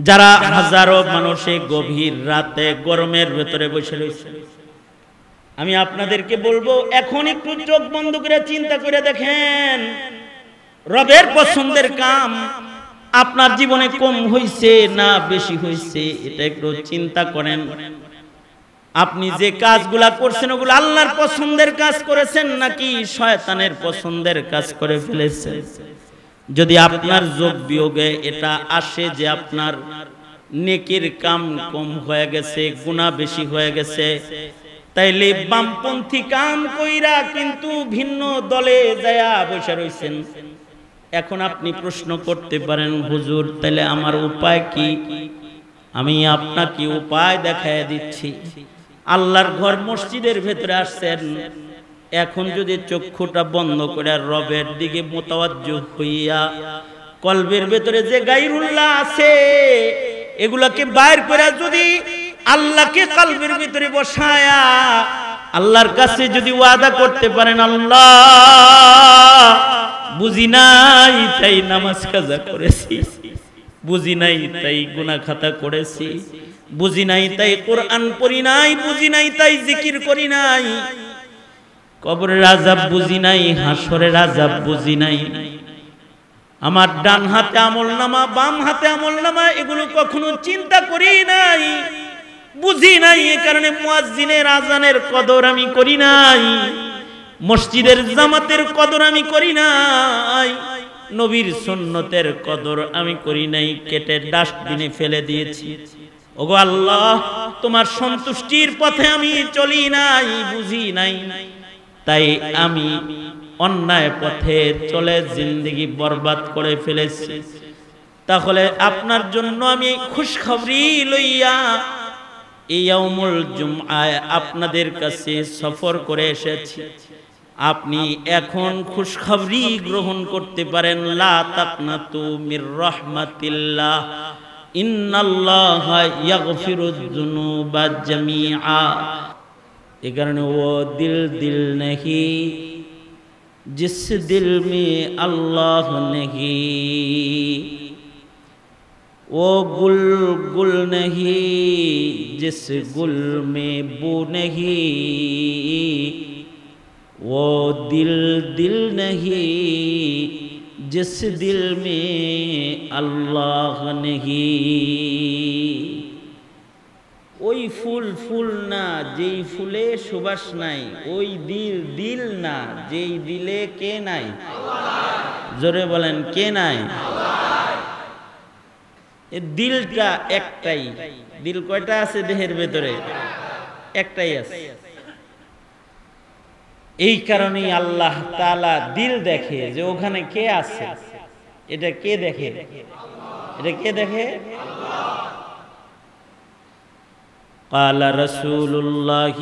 যারা হাজারো মানুষে গভীর রাতে গরমের ভেতরে বসে রয়েছে, আমি আপনাদেরকে বলবো এখন একটু চোখ বন্ধ করে চিন্তা করে দেখেন, রবের পছন্দের কাম আপনার জীবনে কম হইছে না বেশি হইছে, এটা একটু চিন্তা করেন। আপনি যে কাজগুলা করছেন ওগুলো আল্লাহর পছন্দের কাজ করেছেন নাকি শয়তানের পছন্দের কাজ করে ফেলেছেন? যদি আপনার যোগ বিয়োগে এটা আসে যে আপনার নেকির কাম কম হয়ে গেছে, গুনাহ বেশি হয়ে গেছে, তাইলে বামপন্থী কাম কইরা কিন্তু ভিন্ন দলে যায়া বসে রইছেন। এখন আপনি প্রশ্ন করতে পারেন, হুজুর তাইলে আমার উপায় কি? আমি আপনাকে উপায় দেখায় দিচ্ছি। আল্লাহর ঘর মসজিদের ভেতরে আসছেন, এখন যদি চক্ষুটা বন্ধ করে রবের দিকে মোতাওয়াজ্জু হইয়া কলবের ভেতরে যে গায়রুল্লাহ আছে এগুলাকে বাইর করে যদি আল্লাহকে কলবের ভিতরে বসায়া আল্লাহর কাছে যদি ওয়াদা করতে পারেন, আল্লাহ বুঝি নাই তাই নামাজ কাজা করেছি, বুঝি নাই তাই গুনাহ খাতা করেছি, বুঝি নাই তাই কোরআন পড়ি নাই, বুঝি নাই তাই জিকির করি নাই, কবরের আযাব বুঝি নাই, হাসরের আযাব বুঝি নাই, আমার ডান হাতে আমলনামা বাম হাতে আমলনামা এগুলো কখনো চিন্তা করি নাই, বুঝি নাই, এই কারণে মুয়াজ্জিনের আযানের কদর আমি করি নাই, মসজিদের জামাতের কদর আমি করি নাই, নবীর সুন্নতের কদর আমি করি নাই, কেটে ডাস্টবিনে ফেলে দিয়েছি। ওগো আল্লাহ, তোমার সন্তুষ্টির পথে আমি চলি নাই, বুঝি নাই, তাই আমি অন্যায় পথে চলে জিন্দেগি বরবাদ করে ফেলেছি। তাহলে আপনার জন্য আমি খুশখবরি লইয়া এই ইয়াউমুল জুমআয় আপনাদের কাছে সফর করে এসেছি। আপনি এখন খুশখবরি গ্রহণ করতে পারেন, লা তাকনাতু মির রাহমাতিল্লাহ, ইন্নাল্লাহা ইয়াগফিরুয যুনুবা জামিআ। এই কারণে ও দিল দিল নেহি जिस दिल में अल्लाह नहीं, वो गुल गुल नहीं जिस गुल में बू नहीं, वो दिल दिल नहीं जिस दिल में अल्लाह नहीं। ওই ফুল ফুল না যেই ফুলে সুবাস নাই, ওই দিল দিল না যেই দিলে কে নাই? জোরে বলেন, কে নাই? এই দিলটা একটাই। দিল কয়টা আছে দেহের ভেতরে? একটাই আছে। এই কারণেই আল্লাহ তাআলা দিল দেখে যে ওখানে কে আছে। এটা কে দেখে? এটা কে দেখে? قال رسول الله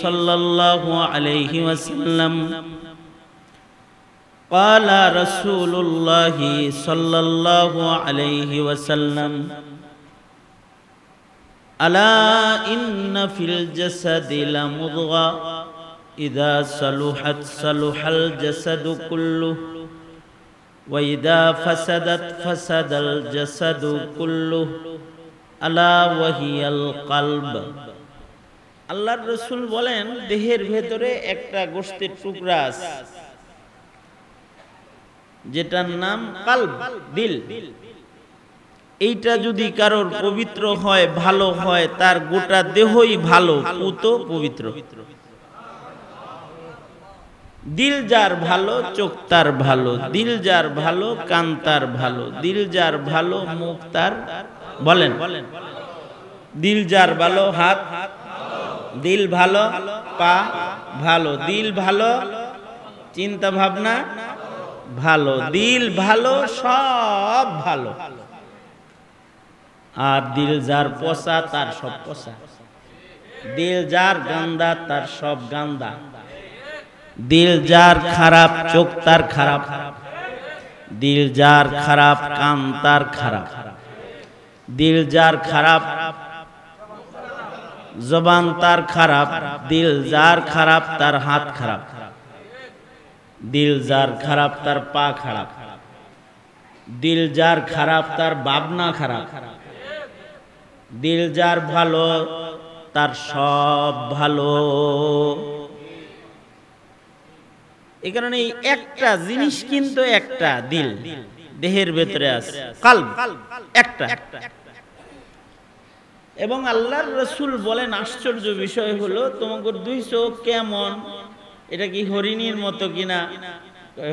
صلى الله عليه وسلم، قال رسول الله صلى الله عليه وسلم، ألا إن في الجسد لمضغة إذا صلحت صلح الجسد كله وإذا فسدت فسد الجسد كله আলা ওয়াহিয়াল কলব। আল্লাহর রাসূল বলেন, দেহের ভেতরে একটা গোশতের টুকরা আছে যেটার নাম কলব, দিল। এইটা যদি কারোর পবিত্র হয়, ভালো হয়, তার গোটা দেহই ভালো, পুত পবিত্র। দিল যার ভালো, চোখ তার ভালো, দিল যার ভালো, কান তার ভালো, দিল যার ভালো, মুখ তার, বলেন, দিল যার ভালো, হাত, দিল ভালো, পা ভালো, দিল ভালো, চিন্তা ভাবনা ভালো, দিল ভালো, সব ভালো। আর দিল যার পচা তার সব পচা, দিল যার গান্দা তার সব গান্দা, দিল যার খারাপ, চোখ তার খারাপ, দিল যার খারাপ, কান তার খারাপ, দিল যার খারাপ, জবান তার খারাপ, দিল যার খারাপ তার হাত খারাপ, দিল যার খারাপ তার পা খারাপ, দিল যার খারাপ তার ভাবনা খারাপ, দিল যার ভালো তার সব ভালো। এই কারণে একটা জিনিস কিন্তু একটা দিল দেহের ভেতরে আছে, কলব একটা। এবং আল্লাহর রাসূল বলেন আশ্চর্য বিষয় হলো তোমাদের দুই চোখ কেমন, এটা কি হরিণীর মতো কিনা?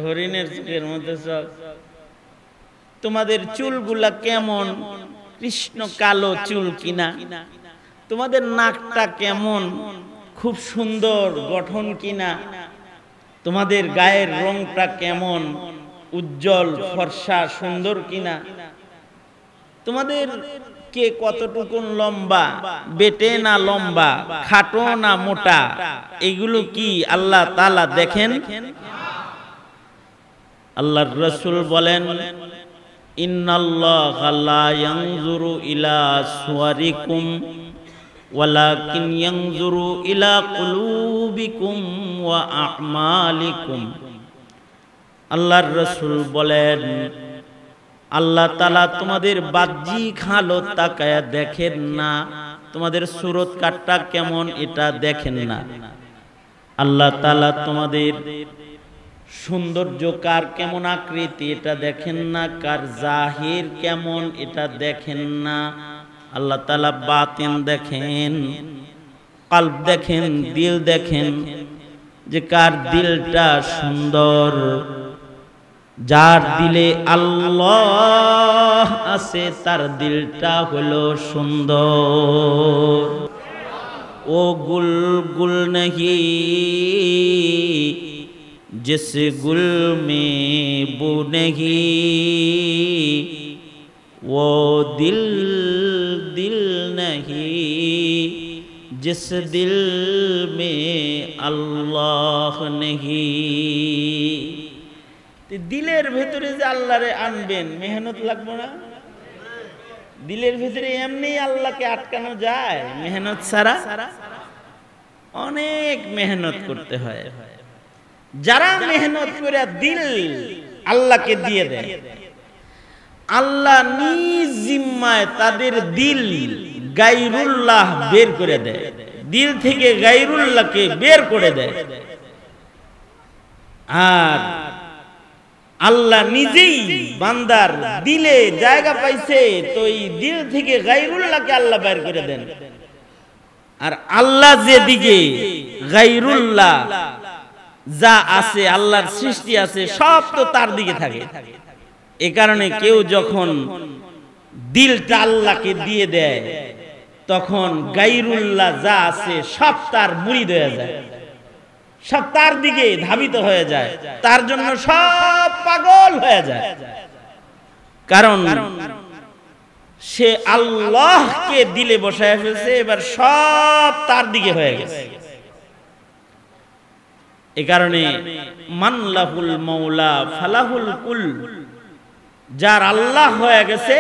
হরিণের চোখের মতো চোখ। তোমাদের চুলগুলা কেমন, কৃষ্ণ কালো চুল কিনা? তোমাদের নাকটা কেমন, খুব সুন্দর গঠন কিনা? তোমাদের গায়ের রংটা কেমন, উজ্জ্বল ফর্সা সুন্দর কিনা? তোমাদের কে কতটুকু লম্বা, বেটে না লম্বা, খাটো না মোটা, এগুলো কি আল্লাহ তাআলা দেখেন? আল্লাহর রাসূল বলেন ইন্নাল্লাহা লা ইয়ানজুরু ইলা সুওয়ারিকুম ওয়ালাকিন ইয়ানজুরু ইলা কুলুবিকুম ওয়া আ'মালিকুম। আল্লাহর রাসূল বলেন আল্লাহ তাআলা তোমাদের বাহ্যিক হালত তাকায়া দেখেন না, তোমাদের সুরত কাটটা কেমন এটা দেখেন না। আল্লাহ তাআলা তোমাদের সৌন্দর্য কার কেমন আকৃতি এটা দেখেন না, কার জাহির কেমন এটা দেখেন না। আল্লাহ তাআলা বাতিন দেখেন, কলব দেখেন, দিল দেখেন, যে কার দিলটা সুন্দর। যার দিলে আল্লাহ আছে তার দিলটা হলো সুন্দর। ও গুল গুল नहीं जिस गुल में बू नहीं, वो दिल दिल नहीं जिस दिल में अल्लाह नहीं। দিলের ভেতরে যে আল্লাহরে আনবেন মেহনত লাগবে না? দিলের ভেতরে এমনি আল্লাহকে আটকানো যায় মেহনত ছাড়া? অনেক মেহনত করতে হয়। যারা মেহনত করে দিল আল্লাহকে দিয়ে দেয়, আল্লাহ নিজ জিম্মায় তাদের দিল গায়রুল্লাহ বের করে দেয়, দিল থেকে গায়রুল্লাহকে বের করে দেয়। আর আল্লাহ নিজেই বান্দার দিলে জায়গা পাইছে, তো এই দিল থেকে গায়রুল্লাহকে আল্লাহ বের করে দেন। আর আল্লাহ যেদিকে গায়রুল্লাহ যা আছে, আল্লাহর সৃষ্টি আছে, সব তো তার দিকে থাকে। এ কারণে কেউ যখন দিলটা আল্লাহকে দিয়ে দেয়, তখন গায়রুল্লাহ যা আছে সব তার মুরিদ হয়ে যায়, সব তার দিকে ধাবিত হয়ে যায়, তার জন্য সব পাগল হয়ে যায়। কারণ সে আল্লাহকে দিলে বসায় ফেলছে, এবার সব তার দিকে হয়ে গেছে। এ কারণে মানলাহুল মাওলা ফালাহুল কুল, যার আল্লাহ হয়ে গেছে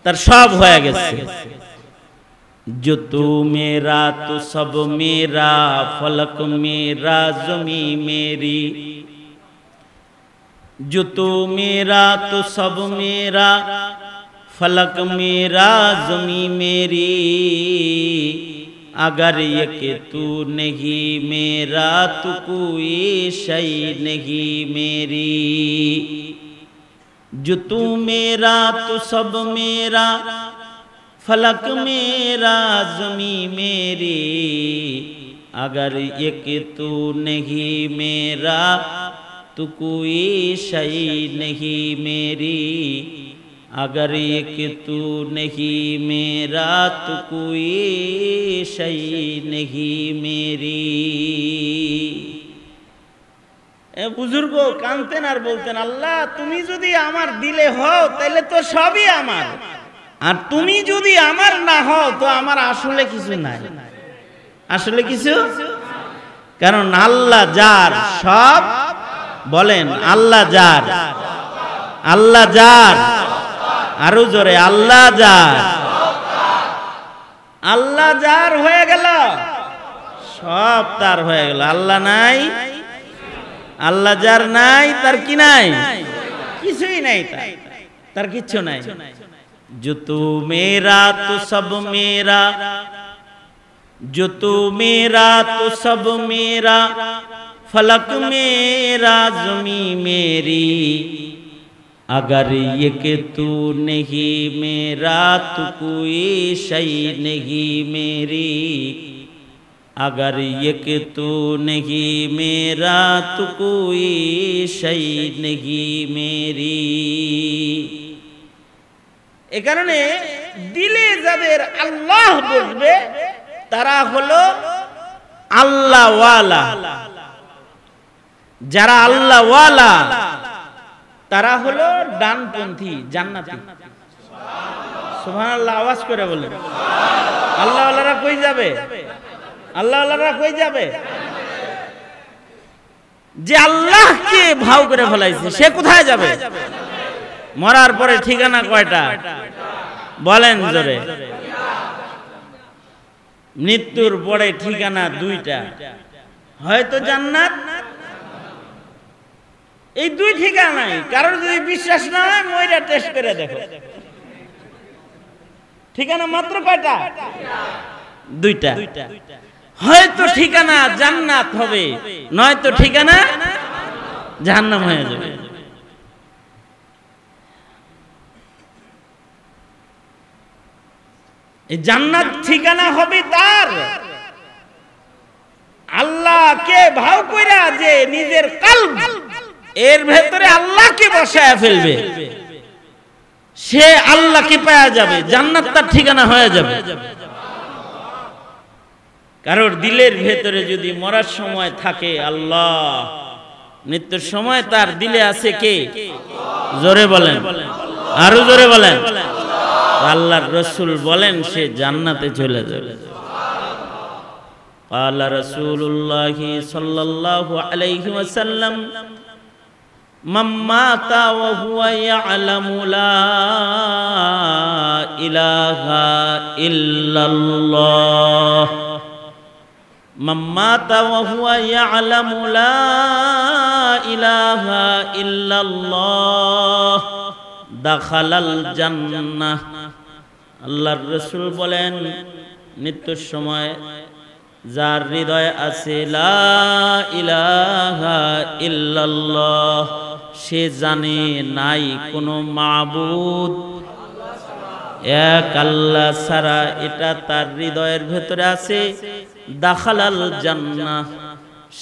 তার সব হয়ে গেছে। जो तू मेरा तो सब मेरा, फलक मेरा ज़मी मेरी। जो तू मेरा तो सब मेरा, फलक मेरा ज़मी मेरी। अगर ये कि तू नहीं मेरा तो कोई शै नहीं मेरी। जो तू मेरा तो सब मेरा, फलक मेरा ज़मी मेरी। अगर ये कि तू नहीं मेरा तो कोई शै नहीं मेरी। अगर ये कि तू नहीं मेरा तो कोई शै नहीं मेरी। बुजुर्ग कानतेन और बोलतेन अल्लाह तुमी यदि आमार दिले हो ताहले तो सबई आमार, আর তুমি যদি আমার না হও তো আমার আসলে কিছু নাই, আসলে কিছু। কারণ আল্লাহ যার সব, বলেন আল্লাহ যার, আল্লাহ যার, আরো জোরে আল্লাহ যার। আল্লাহ যার হয়ে গেল সব তার হয়ে গেল। আল্লাহ নাই, আল্লাহ যার নাই তার কি নাই? কিছুই নাই, তার কিচ্ছু নাই। जो तू मेरा तो सब मेरा, जो तू मेरा तो सब मेरा, फलक मेरा ज़मीं मेरी, अगर ये कि तू नहीं मेरा तो कोई शई नहीं मेरी, अगर ये कि तू नहीं मेरा तो कोई शई नहीं मेरी। এ কারণে দিলে যাদের আল্লাহ বসবে তারা হলো আল্লাহওয়ালা, যারা আল্লাহওয়ালা তারা হলো ডানপন্থী জান্নাতি। সুবহানাল্লাহ, আওয়াজ করে বলেন। আল্লাহওয়ালারা কই যাবে? আল্লাহওয়ালারা কই যাবে? যে আল্লাহকে ভাও করে ফেলাইছে সে কোথায় যাবে? মরার পরে ঠিকানা কয়টা বলেন জোরে? মৃত্যুর পরে ঠিকানা দুইটা, হয়তো জান্নাত, এই দুই ঠিকানাই। কারোর যদি বিশ্বাস না হয় মইরা টেস্ট করে দেখো, ঠিকানা মাত্র কয়টা? দুইটা। হয়তো ঠিকানা জান্নাত হবে, নয়তো ঠিকানা জাহান্নাম হয়ে যাবে। এই জান্নাত ঠিকানা হবে তার আল্লাহকে ভাও কইরা যে নিজের কলব এর ভেতরে আল্লাহকে বসায় ফেলবে, সে আল্লাহকে পাওয়া যাবে, জান্নাত তার ঠিকানা হয়ে যাবে। কারোর দিলের ভেতরে যদি মরার সময় থাকে আল্লাহ, মৃত্যুর সময় তার দিলে আছে কে? জোরে বলেন, আরো জোরে বলেন। আল্লাহর রাসূল বলেন সে জান্নাতে চলে যাবে। قال رسول الله صلى الله عليه وسلم من مات وهو يعلم لا إله إلا الله، من مات وهو يعلم لا إله إلا الله দাখালাল জান্নাহ। আল্লাহর রাসূল বলেন মৃত্যুর সময় যার হৃদয়ে আছে লা ইলাহা ইল্লাল্লাহ, সে জানে নাই কোনো মাবুদ এক আল্লাহ ছাড়া, এটা তার হৃদয়ের ভেতরে আছে, দাখালাল জান্নাহ,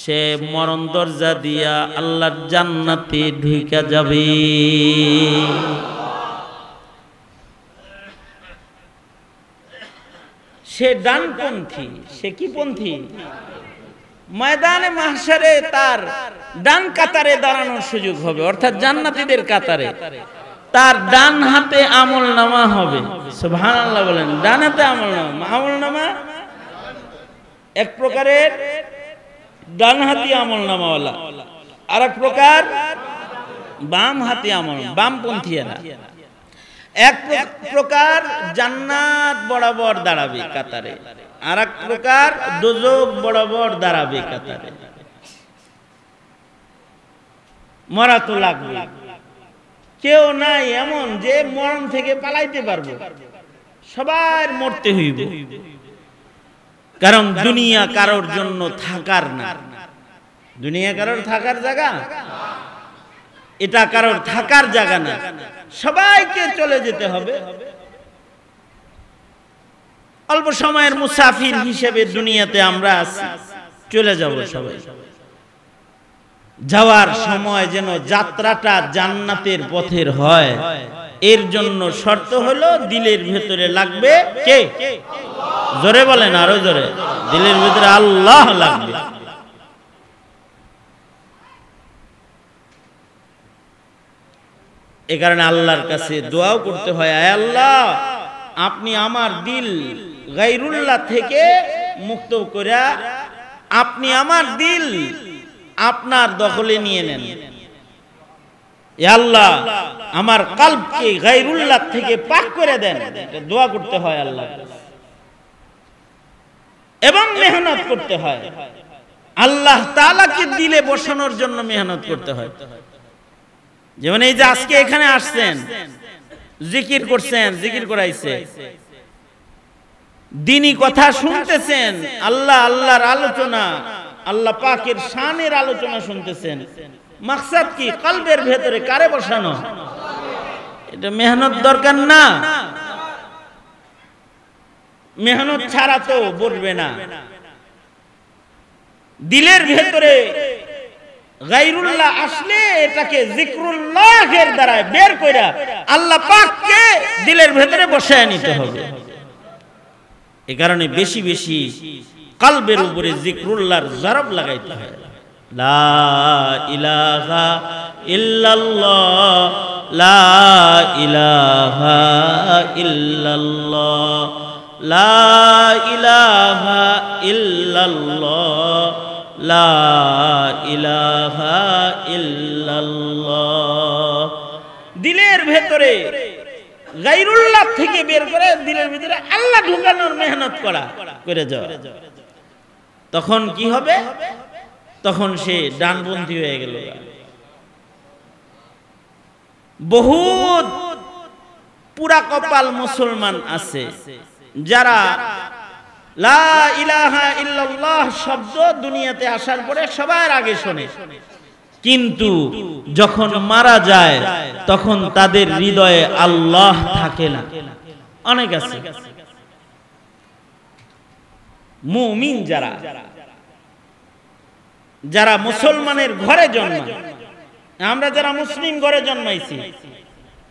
সে মরণ দরজা দিয়া আল্লাহর জান্নাতে ঢুকে যাবে। সে ডানপন্থী। সে কি পন্থী? ময়দানে মাহশারে তার ডান কাতারে দাঁড়ানোর সুযোগ হবে, অর্থাৎ জান্নাতীদের কাতারে। তার ডান হাতে আমলনামা হবে। সুবহানাল্লাহ বলেন। ডান হাতে আমলনামা। আমলনামা এক প্রকারের ডান হাতি আমলনামাওয়ালা, আর এক প্রকার বাম হাতি আমল, বামপন্থীরা। এক প্রকার জান্নাত বরাবর দাঁড়াবে কাতারে, আর এক প্রকার দোজখ বরাবর দাঁড়াবে কাতারে। মরা তো লাগবে, কেউ নাই এমন যে মরণ থেকে পালাইতে পারবে, সবার মরতে হইব। কারণ দুনিয়া কারোর জন্য থাকার না, দুনিয়া কারোর থাকার জায়গা, এটা কারোর থাকার জায়গা না, সবাইকে চলে যেতে হবে। অল্প সময়ের মুসাফির হিসেবে দুনিয়াতে আমরা আছি, চলে যাব সবাই। যাওয়ার সময় যেন যাত্রাটা জান্নাতের পথের হয়, এর জন্য শর্ত হলো দিলের ভেতরে লাগবে কে? জোরে বলেন, আরো জোরে। দিলের ভেতরে আল্লাহ লাগবে। এ কারণে আল্লাহর কাছে দোয়াও করতে হয়, আয় আল্লাহ, আপনি আমার দিল গায়রুল্লাহ থেকে মুক্ত করে আপনি আমার দিল আপনার দখলে নিয়ে নেন। এ আল্লাহ, আমার কলবকে গায়রুল্লাহ থেকে পাক করে দেন। এটা দোয়া করতে হয় আল্লাহ, এবং মেহনত করতে হয়। আল্লাহ তাআলাকে দিলে বসানোর জন্য মেহনত করতে হয়। যেমন এই যে আজকে এখানে আসছেন, জিকির করছেন, জিকির করাইছে, দ্বীনি কথা শুনতেছেন, আল্লাহ আল্লাহর আলোচনা, আল্লাহ পাকের শানের আলোচনা শুনতেছেন। মাকসাদ কি? কলবের ভেতরে কারে বসানো? এটা মেহনত দরকার না? মেহনত ছাড়া তো বসবে না। দিলের ভেতরে গায়রুল্লাহ আসলে এটাকে জিক্রুল্লাহের দ্বারা বের কইরা আল্লাহ পাককে দিলের ভেতরে বসায় নিতে হবে। এই কারণে বেশি বেশি কলবের উপরে জিক্রুল্লাহর জরব লাগাইতে হয়। লা ইলাহা ইল্লাল্লাহ, লা ইলাহা ইল্লাল্লাহ, লা ইলাহা ইল্লাল্লাহ, লা ইলাহা ইল্লাল্লাহ। দিলের ভেতরে গায়রুল্লাহ থেকে বের করে দিলের ভিতরে আল্লাহ ঢুকানোর মেহনত করে যাওয়া। তখন কি হবে? তখন সে ডানপন্থী হয়ে গেল। বহুত পুরা কপাল মুসলমান আছে যারা লা ইলাহা ইল্লাল্লাহ শব্দ দুনিয়াতে আসার পরে সবার আগে শোনে, কিন্তু যখন মারা যায় তখন তাদের হৃদয়ে আল্লাহ থাকে না। অনেক আছে মুমিন যারা মুসলমানের ঘরে জন্মায়, আমরা যারা মুসলিম ঘরে জন্মাইছি,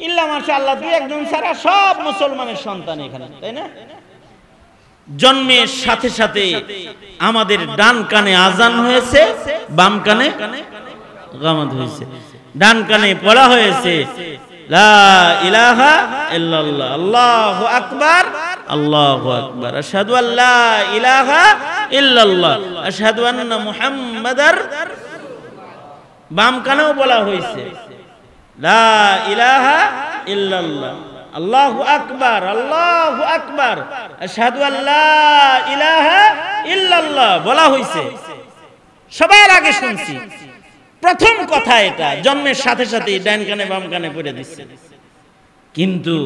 ইল্লা মাশাআল্লাহ দুই একজন ছাড়া সব মুসলমানের সন্তান এখানে, তাই না? জন্মের সাথে সাথে আমাদের ডান কানে আজান হয়েছে, বাম কানে গামাত হয়েছে। ডান কানে পড়া হয়েছে লা ইলাহা ইল্লাল্লাহ, আল্লাহু আকবার, আল্লাহু আকবার, আশহাদু আল্লা ইলাহা ইল্লাল্লাহ, আশহাদু আন্না মুহাম্মাদার। বাম কানেও বলা হয়েছে লা ইলাহা ইল্লাল্লাহ, আল্লাহু আকবার, আল্লাহু আকবার, আশহাদু আল্লা ইলাহা ইল্লাল্লাহ বলা হয়েছে। সবার আগে শুনছি, প্রথম কথা এটা জন্মের সাথে সাথে ডান কানে বাম কানে পড়ে দিচ্ছে। কিন্তু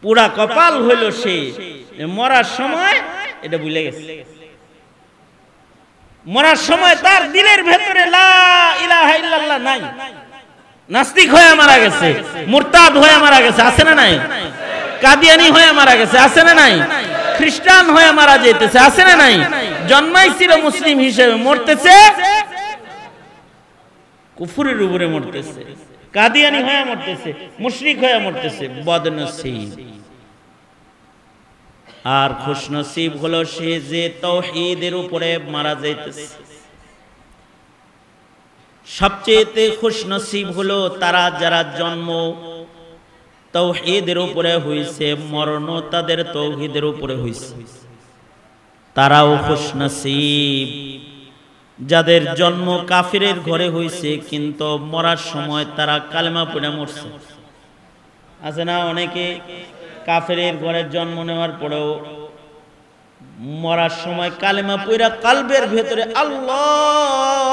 পুরা কপাল হইল সে মরার সময় এটা ভুলে গেছে। মরার সময় তার দিলের ভেতরে লা ইলাহা ইল্লাল্লাহ নাই। নাস্তিক হয়ে মারা গেছে, মুরতাদ হয়ে মারা গেছে, আছে না নাই? কাদিয়ানি হয়ে মারা গেছে, আছে না নাই? খ্রিস্টান হয়ে মারা যেতেছে, আছে না নাই? জন্মাইছিল মুসলিম হিসেবে, মরতেছে কুফরের উপরে মরতেছে, কাদিয়ানি হয়ে মরতেছে, মুশরিক হয়ে মরতেছে। বদনসিব। আর খুশনসিব হলো সে যে তাওহীদের উপরে মারা যাইতেছে। সবচেয়ে খুশনসিব হলো তারা যারা জন্ম তাওহীদের উপরে হইছে, মরণ তাদের তাওহীদের উপরে হইছে, তারাও খুশনসিব। যাদের জন্ম কাফিরের ঘরে হইছে কিন্তু মরার সময় তারা কালেমা পড়ে মরছে। আছে না অনেকে কাফিরের ঘরে জন্ম নেওয়ার পরেও মরার সময় কালেমা পড়া কলবের ভেতরে আল্লাহ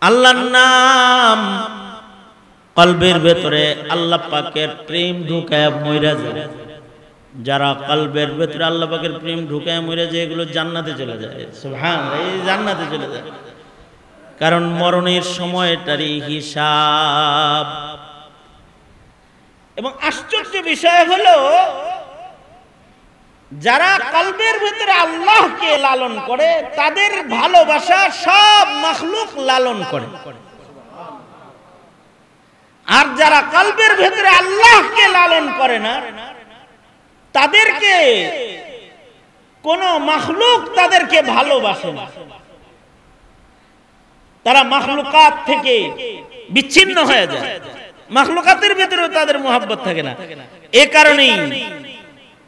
আল্লাহর নাম, কলবের ভেতরে আল্লাহ পাকের প্রেম ঢুকায় মইরা যায়। যারা কলবের ভেতরে আল্লাহ পাকের প্রেম ঢুকায় মরে যায় এগুলো জান্নাতে চলে যায়। সুবহানাল্লাহ, এই জান্নাতে চলে যায়। কারণ মরণের সময়টারই হিসাব। এবং আশ্চর্য বিষয় হলো যারা কলবের ভেতরে আল্লাহকে লালন করে তাদের ভালোবাসা সব মাখলুক লালন করে। আর যারা কলবের ভেতরে আল্লাহকে লালন করে না তাদেরকে কোন মাখলুক তাদেরকে ভালোবাসে না। তারা মাখলুকাত থেকে বিচ্ছিন্ন হয়ে যায়, মাখলুকাতের ভিতরেও তাদের মোহাব্বত থাকে না। এ কারণেই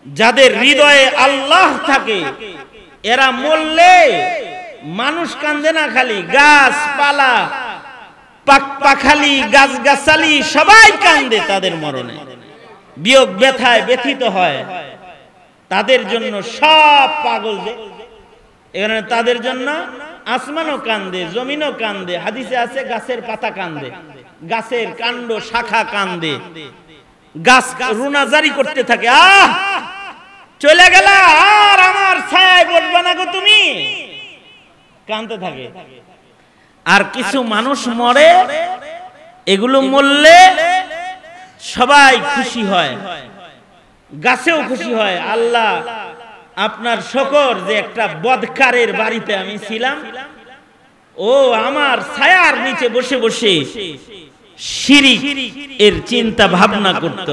যাদের হৃদয়ে আল্লাহ থাকে এরা মরলে মানুষ কান্দে না, খালি গাছপালা পাখালি গাছগাছালি সবাই কান্দে তাদের মরণে, বিয়োগ ব্যথায় ব্যথিত হয়। তাদের জন্য সব পাগল যে এখানে, তাদের জন্য আসমানও কান্দে, জমিনও কান্দে। হাদিসে আছে গাছের পাতা কান্দে, গাছের কাণ্ড শাখা কান্দে, গাছ রুনা জারি করতে থাকে, চলে গেল আর আমার ছায়ায় বসবে না গো তুমি, কাঁদতে থাকে। আর কিছু মানুষ মরে, এগুলো মরলে সবাই খুশি হয়, গাছেও খুশি হয়। আল্লাহ আপনার শকর যে একটা বদকারের বাড়িতে আমি ছিলাম, ও আমার ছায়ার নিচে বসে বসে শিরিক এর চিন্তা ভাবনা করত,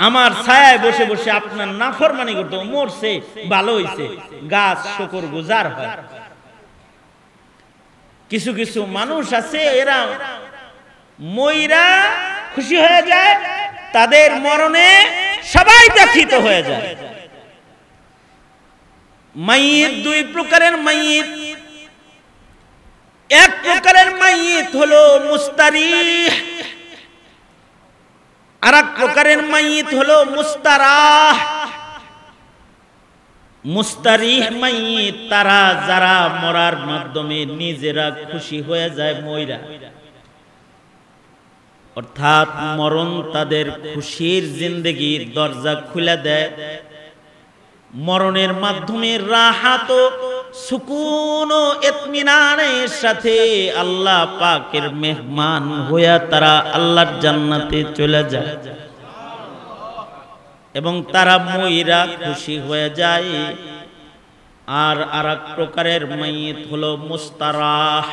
আমার ছায়ায় বসে বসে আপনার নাফরমানি করত, মরছে ভালো হইছে, গাছ শকর গুজার হয়। কিছু কিছু মানুষ আছে এরা মইরা খুশি হয়ে যায়, তাদের মরণে সবাই ব্যথিত হয়ে যায়। মাইয়িত দুই প্রকারের মাইয়িত, এক প্রকারের মাইয়িত হলো মুস্তারিহ, আর এক প্রকারের মাইয়িত হলো মুস্তারাহ। মুস্তারিহ মাইয়িত তারা যারা মরার মাধ্যমে নিজেরা খুশি হয়ে যায় মইরা, অর্থাৎ মরণ তাদের খুশির জিন্দেগির দরজা খুলে দেয়। মরণের মাধ্যমে রাহাত ও সুকুন ও ইতমিনানের সাথে আল্লাহ পাকের মেহমান হইয়া তারা আল্লাহর জান্নাতে চলে যায়, এবং তারা মইরা খুশি হয়ে যায়। আর আরেক প্রকারের মাইয়িত হলো মুস্তারাহ,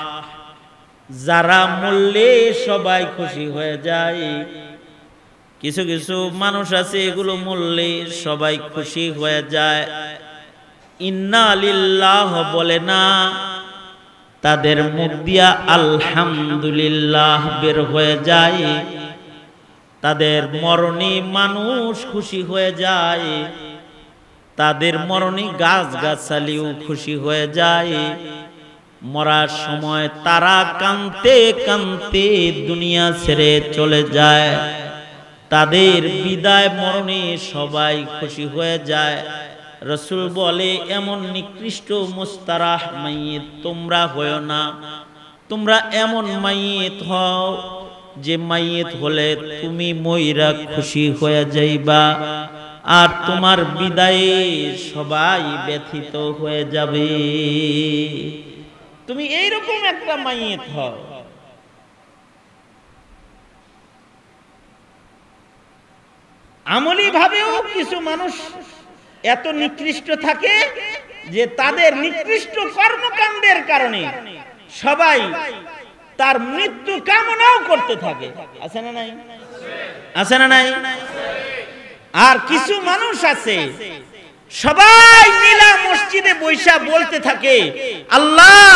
যারা মরলে সবাই খুশি হয়ে যায়। কিছু কিছু মানুষ আছে এগুলো মরলে সবাই খুশি হয়ে যায়, ইন্না লিল্লাহ বলে না, তাদের মুখ দিয়া আলহামদুলিল্লাহ বের হয়ে যায়। তাদের মরণে মানুষ খুশি হয়ে যায়, তাদের মরণে গাছ গাছালিও খুশি হয়ে যায়। মরার সময় তারা কাঁদতে কাঁদতে দুনিয়া ছেড়ে চলে যায়, তাদের বিদায় মরণে সবাই খুশি হয়ে যায়। রাসূল বলে এমন নিকৃষ্ট মুস্তারাহ মাইয়িত তোমরা হয়ো না, তোমরা এমন মাইয়িত হও যে মাইয়িত হলে তুমি মইরা খুশি হয়ে যাইবা, আর তোমার বিদায়ে সবাই ব্যথিত হয়ে যাবে। তুমি এইরকম একটা মাইয়িত হও। আমলি ভাবেও কিছু মানুষ এত নিকৃষ্ট থাকে যে তাদের নিকৃষ্ট কর্মকাণ্ডের কারণে সবাই তার মৃত্যু কামনাও করতে থাকে, আছে না নাই? আছে না নাই? আর কিছু মানুষ আছে সবাই মিলা মসজিদে বৈশা বলতে থাকে, আল্লাহ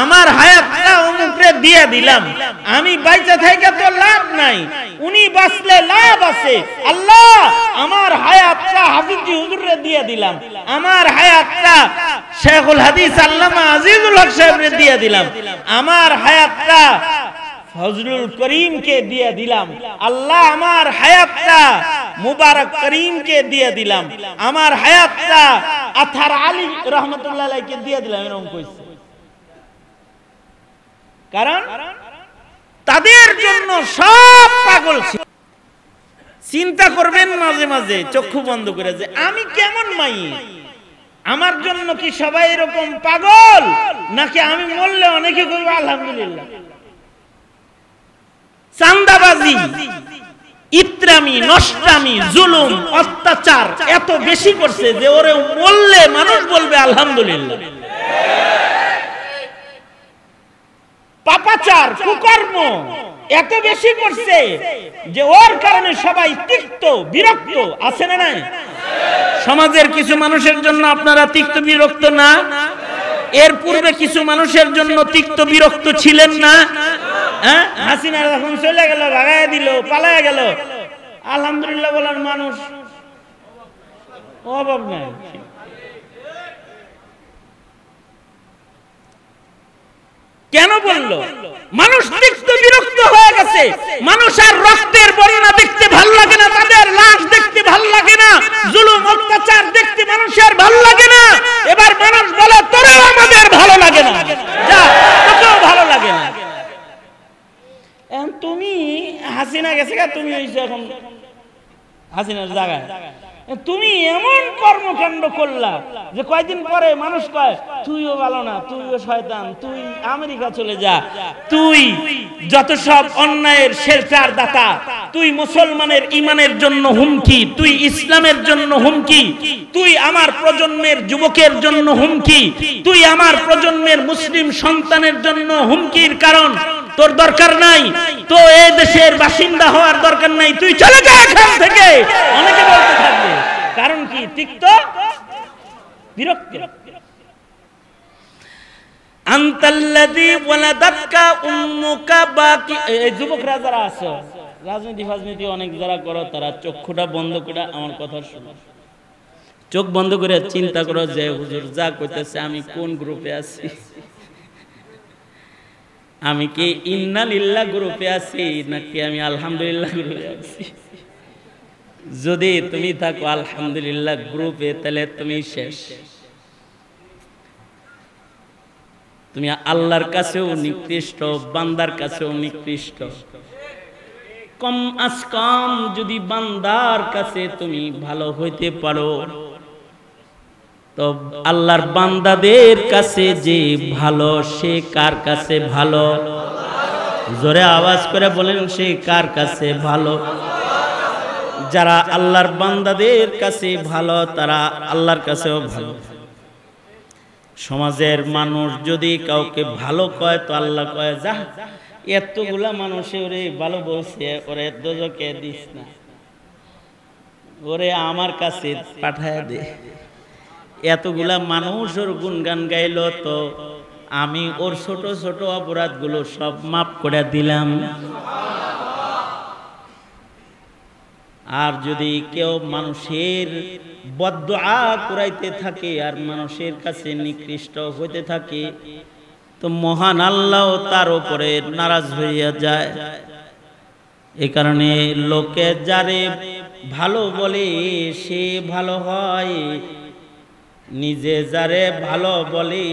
আমার হায়াতটা অমুকরে দিয়ে দিলাম, আমি বাইচা থাইকা তো লাভ নাই, উনি বাঁচলে লাভ আছে, আল্লাহ আমার হায়াতটা হাফিজি হুজুররে দিয়ে দিলাম, আমার হায়াতটা শেখুল হাদিস আল্লামা আজিজুল হক সাহেবরে দিয়ে দিলাম, আমার হায়াতটা ফজলুল করিমকে দিয়ে দিলাম, আল্লাহ আমার হায়াতটা মুবারক করিমকে দিয়ে দিলাম, আমার হায়াতটা আথার আলী রহমাতুল্লাহ আলাইহিকে দিয়ে দিলাম, এরকম কইছে। কারণ তাদের জন্য সব পাগল ছিল। চিন্তা করবেন মাঝে মাঝে চক্ষু বন্ধ করে যে আমি কেমন মাইয়িত, আমার জন্য কি সবাই এরকম পাগল, নাকি আমি মরলে অনেকে কইবে আলহামদুলিল্লাহ। চাঁদাবাজি, ইত্রামি, নষ্টামি, জুলুম, অত্যাচার এত বেশি করছে যে ওরে বললে মানুষ বলবে আলহামদুলিল্লাহ। পাপাচার, কুকর্ম এত বেশি করছে যে ওর কারণে সবাই তিক্ত বিরক্ত, আছে না নাই? সমাজের কিছু মানুষের জন্য আপনারা তিক্ত বিরক্ত না? এর পূর্বে কিছু মানুষের জন্য তিক্ত বিরক্ত ছিলেন না? হাসিনা যখন চলে গেল, ভাগায় দিল, পালায় গেল, আলহামদুলিল্লাহ বলার মানুষ অভাব নাই। কেন বলল? মানুষ তিক্ত বিরক্ত হয়ে গেছে, মানুষ আর রক্তের বন্যা দেখতে ভাল লাগে না, তাদের লাশ দেখতে ভাল লাগে না, জুলুম অত্যাচার দেখতে মানুষের ভাল লাগে না। এবার মানুষ বলে তোরাও আমাদের ভালো লাগে না, যা তোকেও ভালো লাগে না। তুমি জায়গায় তুমি এমন কর্মকাণ্ড করলা যে কয়দিন পরে মানুষ কয় তুইও ভালো না, তুইও শয়তান, তুই আমেরিকা চলে যা, তুই যত সব অন্যায়ের শেল্টার দাতা, তুই মুসলমানের ইমানের জন্য হুমকি, তুই ইসলামের জন্য হুমকি, তুই আমার প্রজন্মের যুবকের জন্য হুমকি, তুই আমার প্রজন্মের মুসলিম সন্তানের জন্য হুমকির কারণ। তোর দরকার নাই, তো এই দেশের বাসিন্দা হওয়ার দরকার নাই, তুই চলে যা এখান থেকে, অনেকে বলতে থাকবে। কারণ কি? তিক্ত বিরক্ত। আনতাল্লাযী ওয়ালাদাতকা উম্মুকা বাকি। এই যুবকরা যারা আছো, রাজনীতি ফাজনীতি অনেক যারা করো, তারা চক্ষুটা বন্ধ করে আমার কথা শোনো। চোখ বন্ধ করে চিন্তা করো যে হুজুর যা কইতেছে আমি কোন গ্রুপে আছি। আমি কি ইন্না লিল্লাহ গ্রুপে আছি নাকি আমি আলহামদুলিল্লাহ গ্রুপে আছি? যদি তুমি থাকো আলহামদুলিল্লাহ গ্রুপে, তাহলে তুমি শেষ। তুমি আল্লাহর কাছেও নিকৃষ্ট, বান্দার কাছেও নিকৃষ্ট। কম আজ কম যদি বান্দার কাছে তুমি ভালো হইতে পারো, তো আল্লাহর বান্দাদের কাছে যে ভালো, সে কার কাছে ভালো? জোরে আওয়াজ করে বলেন, সে কার কাছে ভালো? যারা আল্লাহর বান্দাদের কাছে ভালো, তারা আল্লাহর কাছেও ভালো। সমাজের মানুষ যদি কাউকে ভালো কয়, তো আল্লাহ কয় যা এতগুলা মানুষে ওরে ভালো বলছে, ওরে দোজকে দিস না, ওরে আমার কাছে পাঠায় দে। এতগুলা মানুষ ওর গুণগান গাইল, তো আমি ওর ছোট ছোট অপরাধগুলো সব মাফ করে দিলাম। আর যদি কেউ মানুষের বদদুআ করাইতে থাকে আর মানুষের কাছে নিকৃষ্ট হইতে থাকে, তো মহান আল্লাহ তার উপরে নারাজ হইয়া যায়। এই কারণে লোকে যারে ভালো বলে সে ভালো হয়, নিজে যারে ভালো বলে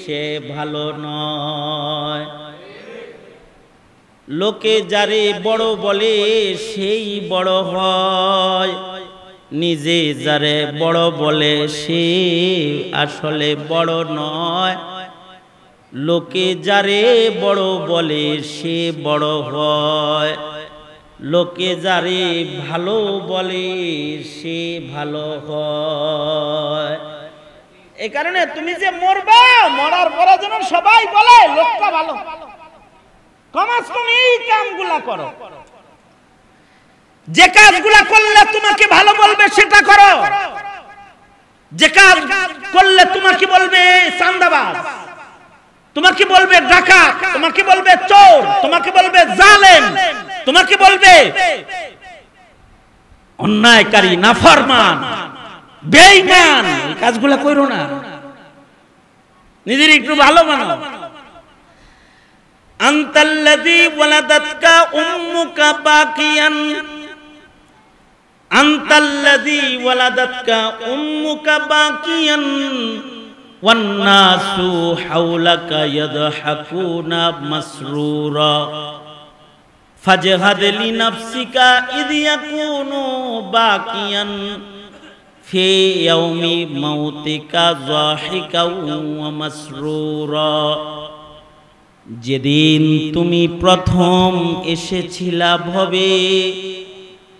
সে ভালো নয়। লোকে যারে বড় বলে সেই বড় হয়, নিজে যারে বড় বলে সে আসলে বড় নয়। লোকে যারে বড় বলে সে বড় হয়, লোকে যারে ভালো বলে সে ভালো হয়। এই কারণে তুমি যে মরবা, মরার পরে যেন সবাই বলে লোকটা ভালো। কমাস কম এই কামগুলা করো, যে কাজগুলা করলে তোমাকে ভালো বলবে সেটা করো। যে কাজ করলে তোমাকে বলবে চাঁদাবাজ, তোমাকে বলবে ডাকাত, তোমাকে বলবে চোর, তোমাকে বলবে জালেম, তোমাকে বলবে অন্যায়কারী, নাফরমান, বেঈমান, এই কাজগুলা করো না। নিজের একটু ভালো বানাও। আনতাল্লাযী ওয়ালাদাতকা উম্মুকা বাকিয়ান, আনতাল্লাযী ওয়ালাদাতকা উম্মুকা বাকিয়ান ওয়ান নাসু হাওলাকা ইয়াদহাকুনা মাসরুরা ফাজহাদ লিনাফসিকা ইয ইয়াকুনু বাকিয়ান ফি ইয়াউমি মাউতিকা যাহিকা ওয়া মাসরুরা। যেদিন তুমি প্রথম এসেছিলা ভবে,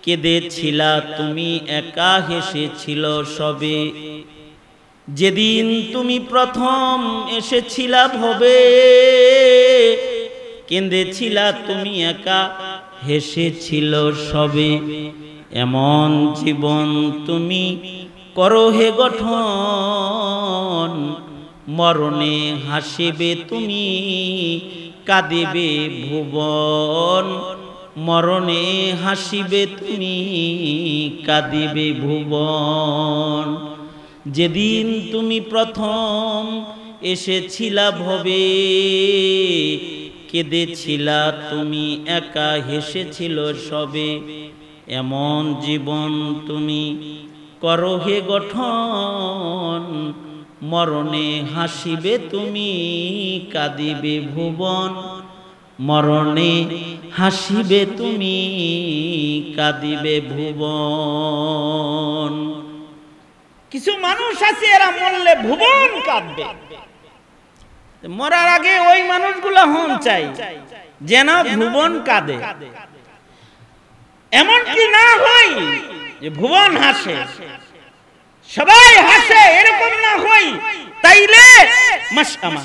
কেঁদেছিলা তুমি একা, হেসেছিল সবে। যেদিন তুমি প্রথম এসেছিলা ভবে, কেঁদেছিলা তুমি একা, হেসেছিল সবে। এমন জীবন তুমি করো হে গঠন, মরণে হাসিবে তুমি, কাঁদিবে ভুবন। মরণে হাসিবে তুমি, কাঁদিবে ভুবন। যেদিন তুমি প্রথম এসেছিলা ভবে, কেঁদেছিলা তুমি একা, হেসেছিল সবে। এমন জীবন তুমি করো হে গঠন, মরণে হাসিবে তুমি, কাঁদিবে ভুবন। মরণে হাসিবে তুমি কাঁদিবে ভুবন। কিছু মানুষ আছে এরা মরলে ভুবন কাঁদবে, মরার আগে ওই মানুষগুলো হন চাই যেন ভুবন কাঁদে। এমন কি না হয় যে ভুবন হাসে, সবাই হাসে, এরকম না হয়, তাইলে মাশআমা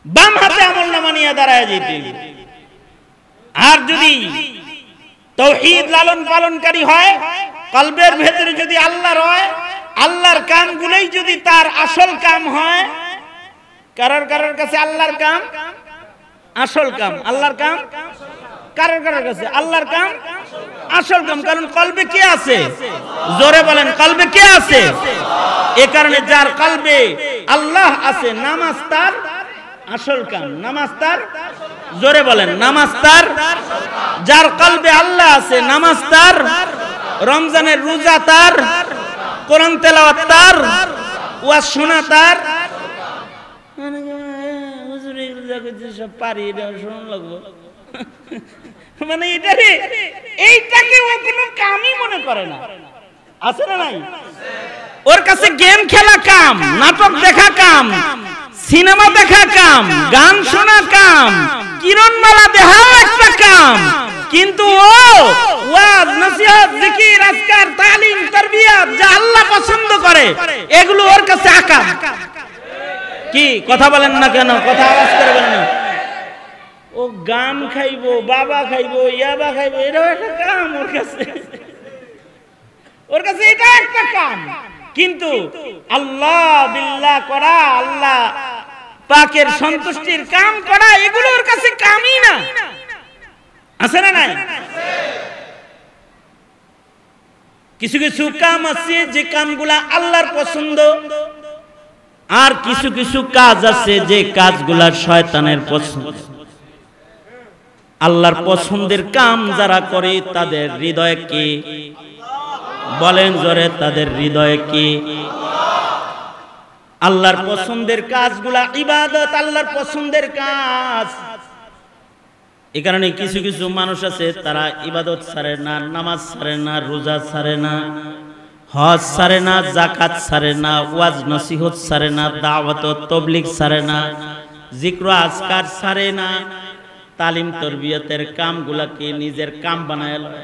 বাম হাতে আমলনামা নিয়ে দাঁড়ায় যেতে। আর যদি তাওহীদ লালন পালনকারী হয়, কলবের ভেতরে যদি আল্লাহ রয়, আল্লাহর কামগুলোই যদি তার আসল কাম হয়, কারোর কাছে আল্লাহর কাম আসল কাম, আল্লাহর কাম কারোর কাছে আল্লাহর কাম আসল কাম। কারণ কলবে কে আছে? জোরে বলেন, কলবে কে আছে? এ কারণে যার কলবে আল্লাহ আছে, নামাজ তার আসল কাম, নামাজ তার, জোরে বলেন, নামাজ তার। যার কলবে আল্লাহ আছে, নামাজ তার, রমজানের রোজা তার, কোরআন তেলাওয়াত তার, ওয়াজ শোনা তার। হুজুর রোজা করতে সব পারি, এটা শোনা লাগবে, মানে এইটাকে ও কোনো কামই মনে করে না। আছে না নাই? ওর কাছে গেম খেলা কাম, নাটক দেখা কাম, সিনেমা দেখা কাম, গান শোনা কাম, কিরণমালা দেখাও একটা কাম। কিন্তু ও ওয়াজ, নসিহত, জিকির, আজকার, তালিম, তারবিয়াত যা আল্লাহ পছন্দ করে এগুলো ওর কাছে আকাম। কি কথা বলেন না কেন? কথা আওয়াজ করে বলেন না। ও গাম খাইবো, বাবা খাইবো, ইয়াবা খাইবো, এটাও একটা কাম ওর কাছে, ওর কাছে এটা একটা কাম। কিন্তু আল্লাহ বিল্লাহ করা, আল্লাহ পাকের সন্তুষ্টির কাম করা, এগুলো ওর কাছে কামই না। আছে না নাই? কিছু কিছু কাম আছে যে কামগুলা আল্লাহর পছন্দ, আর কিছু কিছু কাজ আছে যে কাজগুলা শয়তানের পছন্দ। আল্লাহর পছন্দের কাম যারা করে তাদের হৃদয়ে কি? বলেন জোরে, তাদের হৃদয়ে কি? আল্লাহর পছন্দের কাজগুলা ইবাদত, আল্লাহর পছন্দের কাজ। এই কারণে কিছু কিছু মানুষ আছে তারা ইবাদত ছাড়ে না, নামাজ ছাড়ে না, রোজা ছাড়ে না, হজ ছাড়ে না, যাকাত ছাড়ে না, ওয়াজ নসিহত ছাড়ে না, দাওয়াত তাবলীগ ছাড়ে না, জিক্র আজকার ছাড়ে না, তালিম তরবিয়তের কামগুলাকে নিজের কাম বানায় লয়।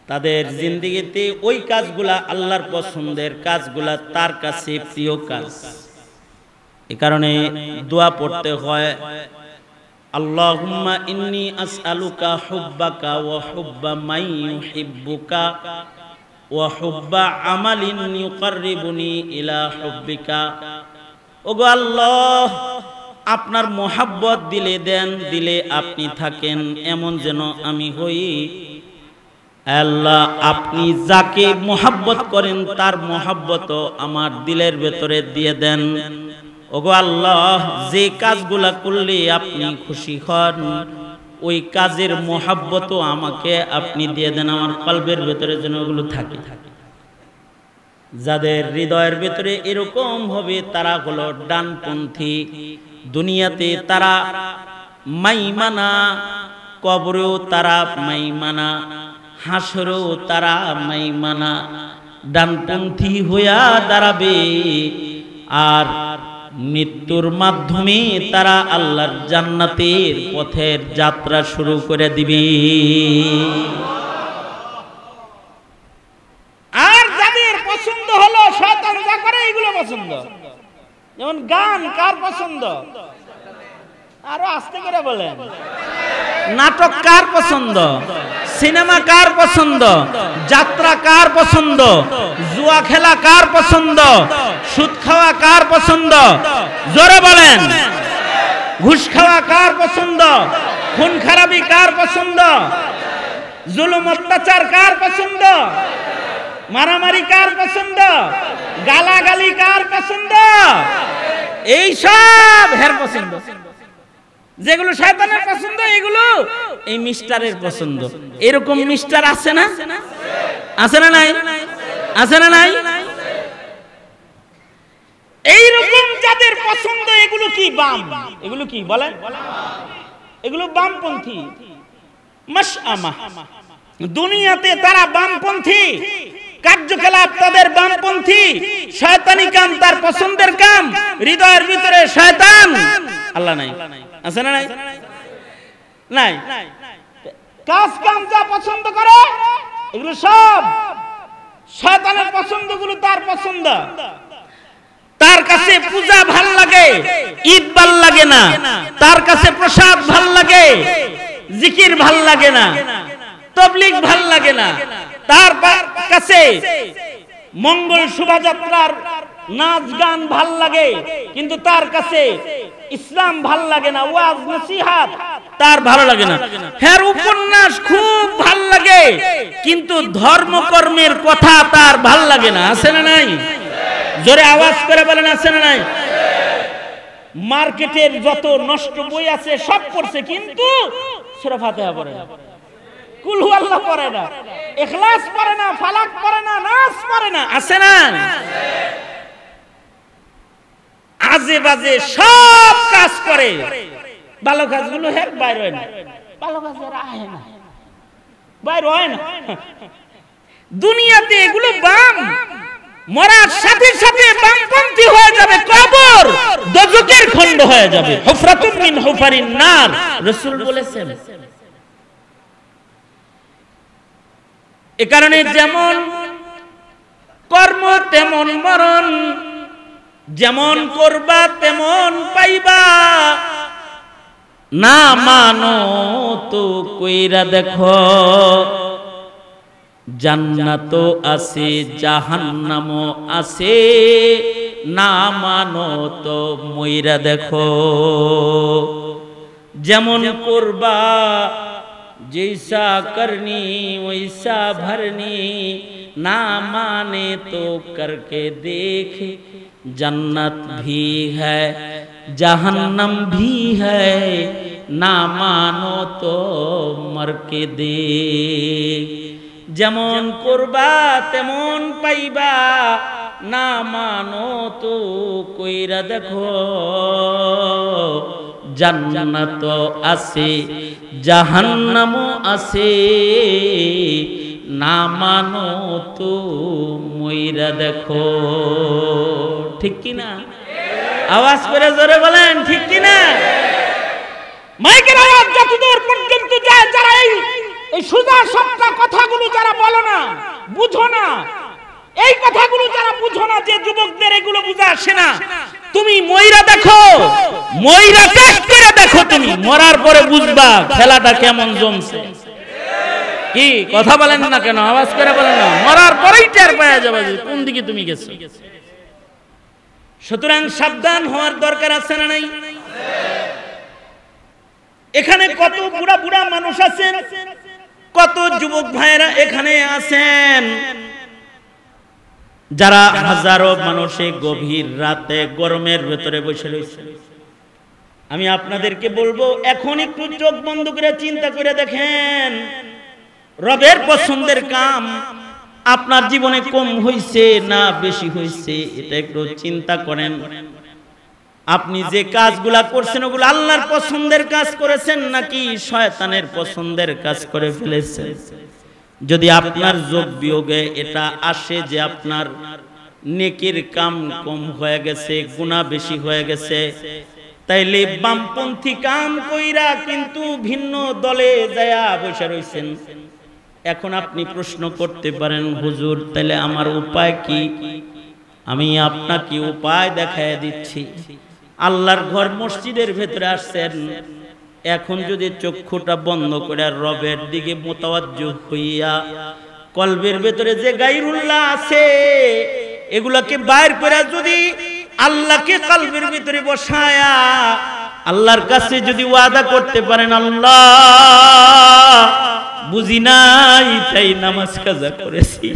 তাদের জিন্দেগিতে ওই কাজগুলা আল্লাহর পছন্দের কাজগুলা তার কাছে প্রিয় কাজ। এই কারণে দোয়া পড়তে হয়, আল্লাহুম্মা ইন্নী আসআলুকা হুব্বাকা ওয়া হুব্বা মান ইউহিব্বুকা ওয়া হুব্বা আমালিন ইউকাররিবুনি ইলা হুব্বিকা। ওগো আল্লাহ, আপনার মোহাব্বত দিলে দেন, দিলে আপনি থাকেন, এমন যেন আমি হই। আল্লাহ, আপনি যাকে মোহাব্বত করেন তার মোহাব্বত আমার দিলের ভেতরে দিয়ে দেন। ওগো আল্লাহ, যে কাজগুলা করলে আপনি খুশি হন ওই কাজের মোহাব্বতও আমাকে আপনি দিয়ে দেন, আমার কলবের ভেতরে যেন ওগুলো থাকে। যাদের হৃদয়ের ভেতরে এরকম হবে তারা হলো ডানপন্থী। দুনিয়াতে তারা মাইমানা, কবরেও তারা মাইমানা, হাসরেও তারা মাইমানা, ডানপন্থী হইয়া দাঁড়াবে। আর মৃত্যুর মাধ্যমে তারা আল্লাহর জান্নাতের পথের যাত্রা শুরু করে দিবে। আর যাদের পছন্দ হলো শয়তান যা করে এগুলো পছন্দ, যেমন গান কার পছন্দ? আরো আস্তে করে বলেন। নাটক কার পছন্দ? সিনেমা কার পছন্দ? যাত্রা কার পছন্দ? জুয়া খেলা কার পছন্দ? সুদ খাওয়া কার পছন্দ? জোরে বলেন। ঘুষ খাওয়া কার পছন্দ? খুন খারাপি কার পছন্দ? জুলুম অত্যাচার কার পছন্দ? মারামারি কার পছন্দ? গালাগালি কার পছন্দ? এই সব হের পছন্দ। যেগুলো শয়তানের পছন্দ এগুলো এই মিস্টারের পছন্দ। এরকম মিস্টার আছে না? আছে না নাই? আছে না নাই? এইরকম যাদের পছন্দ এগুলো কি কি বাম, এগুলো কি বলেন, এগুলো বামপন্থী মাশআমা। দুনিয়াতে তারা বামপন্থী, কার্যকলাপ তাদের বামপন্থী, শয়তানি কাম তার পছন্দের কাম, হৃদয়ের ভিতরে শয়তান, আল্লাহ নাই, আছে না নাই? নাই। কাজ কাম যা পছন্দ করে এগুলো সব শয়তানের পছন্দগুলো তার পছন্দ। তার কাছে পূজা ভাল লাগে, ঈদ ভাল লাগে না। তার কাছে প্রসাদ ভাল লাগে, জিকির ভাল লাগে না, তাবলীগ ভাল লাগে না। তার কাছে মঙ্গল শোভাযাত্রার নাচ গান ভাল লাগে, কিন্তু তার কাছে ইসলাম ভাল লাগে না, ওয়াজ নসিহত তার ভালো লাগে না। হ্যাঁ, উপন্যাস খুব ভাল লাগে, কিন্তু ধর্মকর্মের কথা তার ভাল লাগে না, আছে না নাই? জোরে আওয়াজ করে বলেন, আছে না নাই? মার্কেটের যত নষ্ট বই আছে সব পড়ছে, কিন্তু সূরা ফাতিহা পড়ে না, কুল হুয়াল্লাহ পড়ে না, ইখলাস পড়ে না, ফালাক পড়ে না, নাস পড়ে না, আছে না? আজে বাজে সব কাজ করে, ভালো কাজগুলো হের বাইর হয় না, ভালো কাজের আহে না, বাইর হয় না। দুনিয়াতে এগুলো বাম, মরার সাথে সাথে বামপন্থী হয়ে যাবে, কবর দোজখের খণ্ড হয়ে যাবে, হুফরাতুম মিন হুফারিন নার, রাসূল বলেছেন। এ কারণে যেমন কর্ম তেমন মরণ, যেমন করবা তেমন পাইবা, না মানো তো কইরা দেখো, জান্নাতও আছে জাহান্নামও আছে, না মানো তো মইরা দেখো। যেমন করবা जैसा करनी वैसा भरनी, ना माने तो करके देख, जन्नत भी है जहन्नम भी है, ना मानो तो मर के देख। যেমন করবা তেমন পাইবা, না মানো তো কইরা দেখো, জান্নাত আছে জাহান্নামও আছে, না মানো তো মইরা দেখো। ঠিক কি না? আওয়াজ করে জোরে বলেন, ঠিক কি না? মাইকের আওয়াজ যতদূর পর্যন্ত যায়, যারা এই সুজা সবটা কথাগুলো যারা বলো না, বুঝো না, এই কথাগুলো যারা বুঝো না, যে যুবকদের এগুলো বুঝা আসে না, তুমি মইরা দেখো, মইরা টেস্ট করে দেখো, তুমি মরার পরে বুঝবা খেলাটা কেমন জমছে। কি কথা বলেন না কেন? আওয়াজ করে বলেন না, মরার পরেই টের পাওয়া যাবে যে কোন দিকে তুমি গেছো। সুতরাং সাবধান হওয়ার দরকার আছে না নাই? এখানে কত বুড়া বুড়া মানুষ আছেন, কত যুবক ভাইয়েরা এখানে আছেন, যারা হাজারো মানুষে গভীর রাতে গরমের ভেতরে বসে রয়েছে। আমি আপনাদেরকে বলবো, এখন একটু চোখ বন্ধ করে চিন্তা করে দেখেন, রবের পছন্দের কাম আপনার জীবনে কম হইছে না বেশি হইছে, এটা একটু চিন্তা করেন। আপনি যে কাজগুলা করছেন ওগুলো আল্লাহর পছন্দের কাজ করেছেন নাকি শয়তানের পছন্দের কাজ করে ফেলেছেন? যদি আপনার যোগ বিয়োগে এটা আসে যে আপনার নেকির কাম কম হয়ে গেছে, গুনাহ বেশি হয়ে গেছে, তাইলে বামপন্থী কাম কইরা কিন্তু ভিন্ন দলে যায়া বসে রইছেন। এখন আপনি প্রশ্ন করতে পারেন, হুজুর তাইলে আমার উপায় কি? আমি আপনাকে উপায় দেখায় দিচ্ছি। আল্লাহর ঘর মসজিদের ভেতরে আসছেন, এখন যদি চক্ষুটা বন্ধ করে রবের দিকে মোতাওয়াজ্জু হইয়া কলবের ভেতরে যে গায়রুল্লাহ আছে এগুলাকে বাইর করে যদি আল্লাহকে কলবের ভিতরে বসায়া আল্লাহর কাছে যদি ওয়াদা করতে পারেন, আল্লাহ বুঝি নাই তাই নামাজ কাজা করেছি,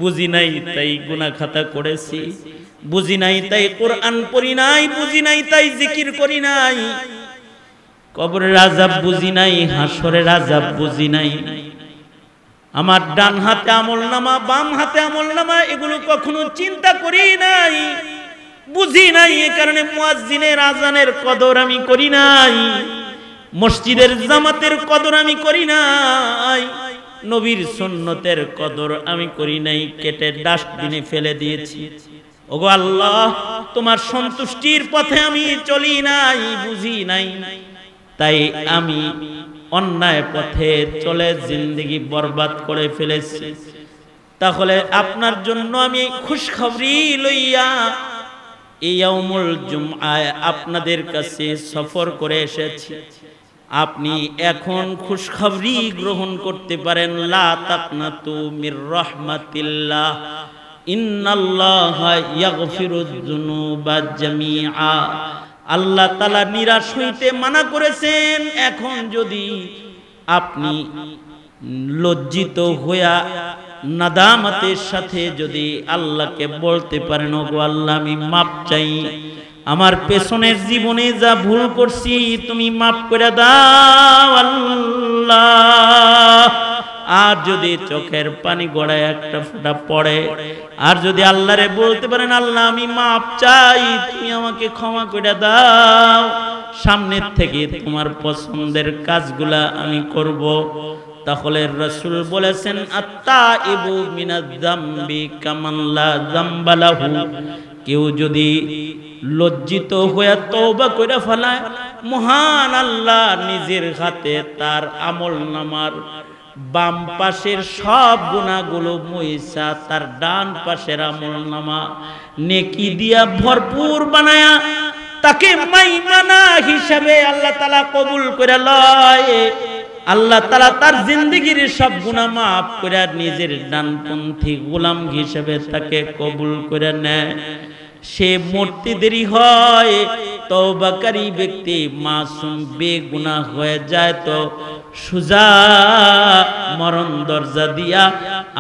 বুঝি নাই তাই গুনাহ খাতা করেছি, বুঝি নাই তাই কোরআন পড়ি নাই, বুঝি নাই তাই জিকির করি নাই, কবরের আযাব বুঝি নাই, হাসরের আযাব বুঝি নাই, আমার ডান হাতে আমলনামা বাম হাতে আমলনামা এগুলো কখনো চিন্তা করি নাই, বুঝি নাই, এই কারণে মুয়াজ্জিনের আজানের কদর আমি করি নাই, মসজিদের জামাতের কদর আমি করি নাই, নবীর সুন্নতের কদর আমি করি নাই, কেটে ডাস্টবিনে ফেলে দিয়েছি। ওগো আল্লাহ, তোমার সন্তুষ্টির পথে আমি চলি নাই, বুঝি নাই, তাই আমি অন্যায় পথে চলে জিন্দেগি বরবাদ করে ফেলেছি। তাহলে আপনার জন্য আমি খুশখবরি লইয়া এই ইয়াউমুল জুমআয় আপনাদের কাছে সফর করে এসেছি। আপনি এখন খুশখবরি গ্রহণ করতে পারেন। লা তাকনাতু মির রাহমাতিল্লাহ, ইন্নাল্লাহা ইয়াগফিরুয যুনুবা জামিআ। আল্লাহ তাআলা নিরাশ হইতে মানা করেছেন। এখন যদি আপনি লজ্জিত হইয়া নাদামতের সাথে যদি আল্লাহকে বলতে পারেন, ওগো আল্লাহ আমি মাপ চাই, আমার পেছনের জীবনে যা ভুল করছি তুমি মাফ করে দাও আল্লাহ। আর যদি চোখের পানি গড়ায় একটা ফোঁটা পড়ে, আর যদি আল্লাহরে বলতে পারেন, আল্লাহ আমি মাপ চাই, তুমি আমাকে ক্ষমা করে দাও, সামনের থেকে তোমার পছন্দের কাজগুলা আমি করব, তাহলে রাসূল বলেছেন আত্তাইবু মিনাজ যামবি কামান লা যামবা লাহু। কেউ যদি লজ্জিত হয়ে তওবা করে ফেলায়, মহান আল্লাহ নিজের হাতে তার আমলনামার বাম পাশের সব গুনাহগুলো মুইসা তার ডান পাশের আমলনামা নেকি দিয়া ভরপুর বানায়া তাকে মাইমানা হিসাবে আল্লাহ তাআলা কবুল করে লয়। আল্লাহ তাআলা তার জিন্দেগীর সব গুনাহ মাফ করে নিজের ডানপন্থী গোলাম হিসেবে তাকে কবুল করে নেয়। সে মরতে দেরি হয়, তওবাকারী ব্যক্তি মাসুম বেগুনাহ হয়ে যায়, তো সুজা মরণ দরজা দিয়া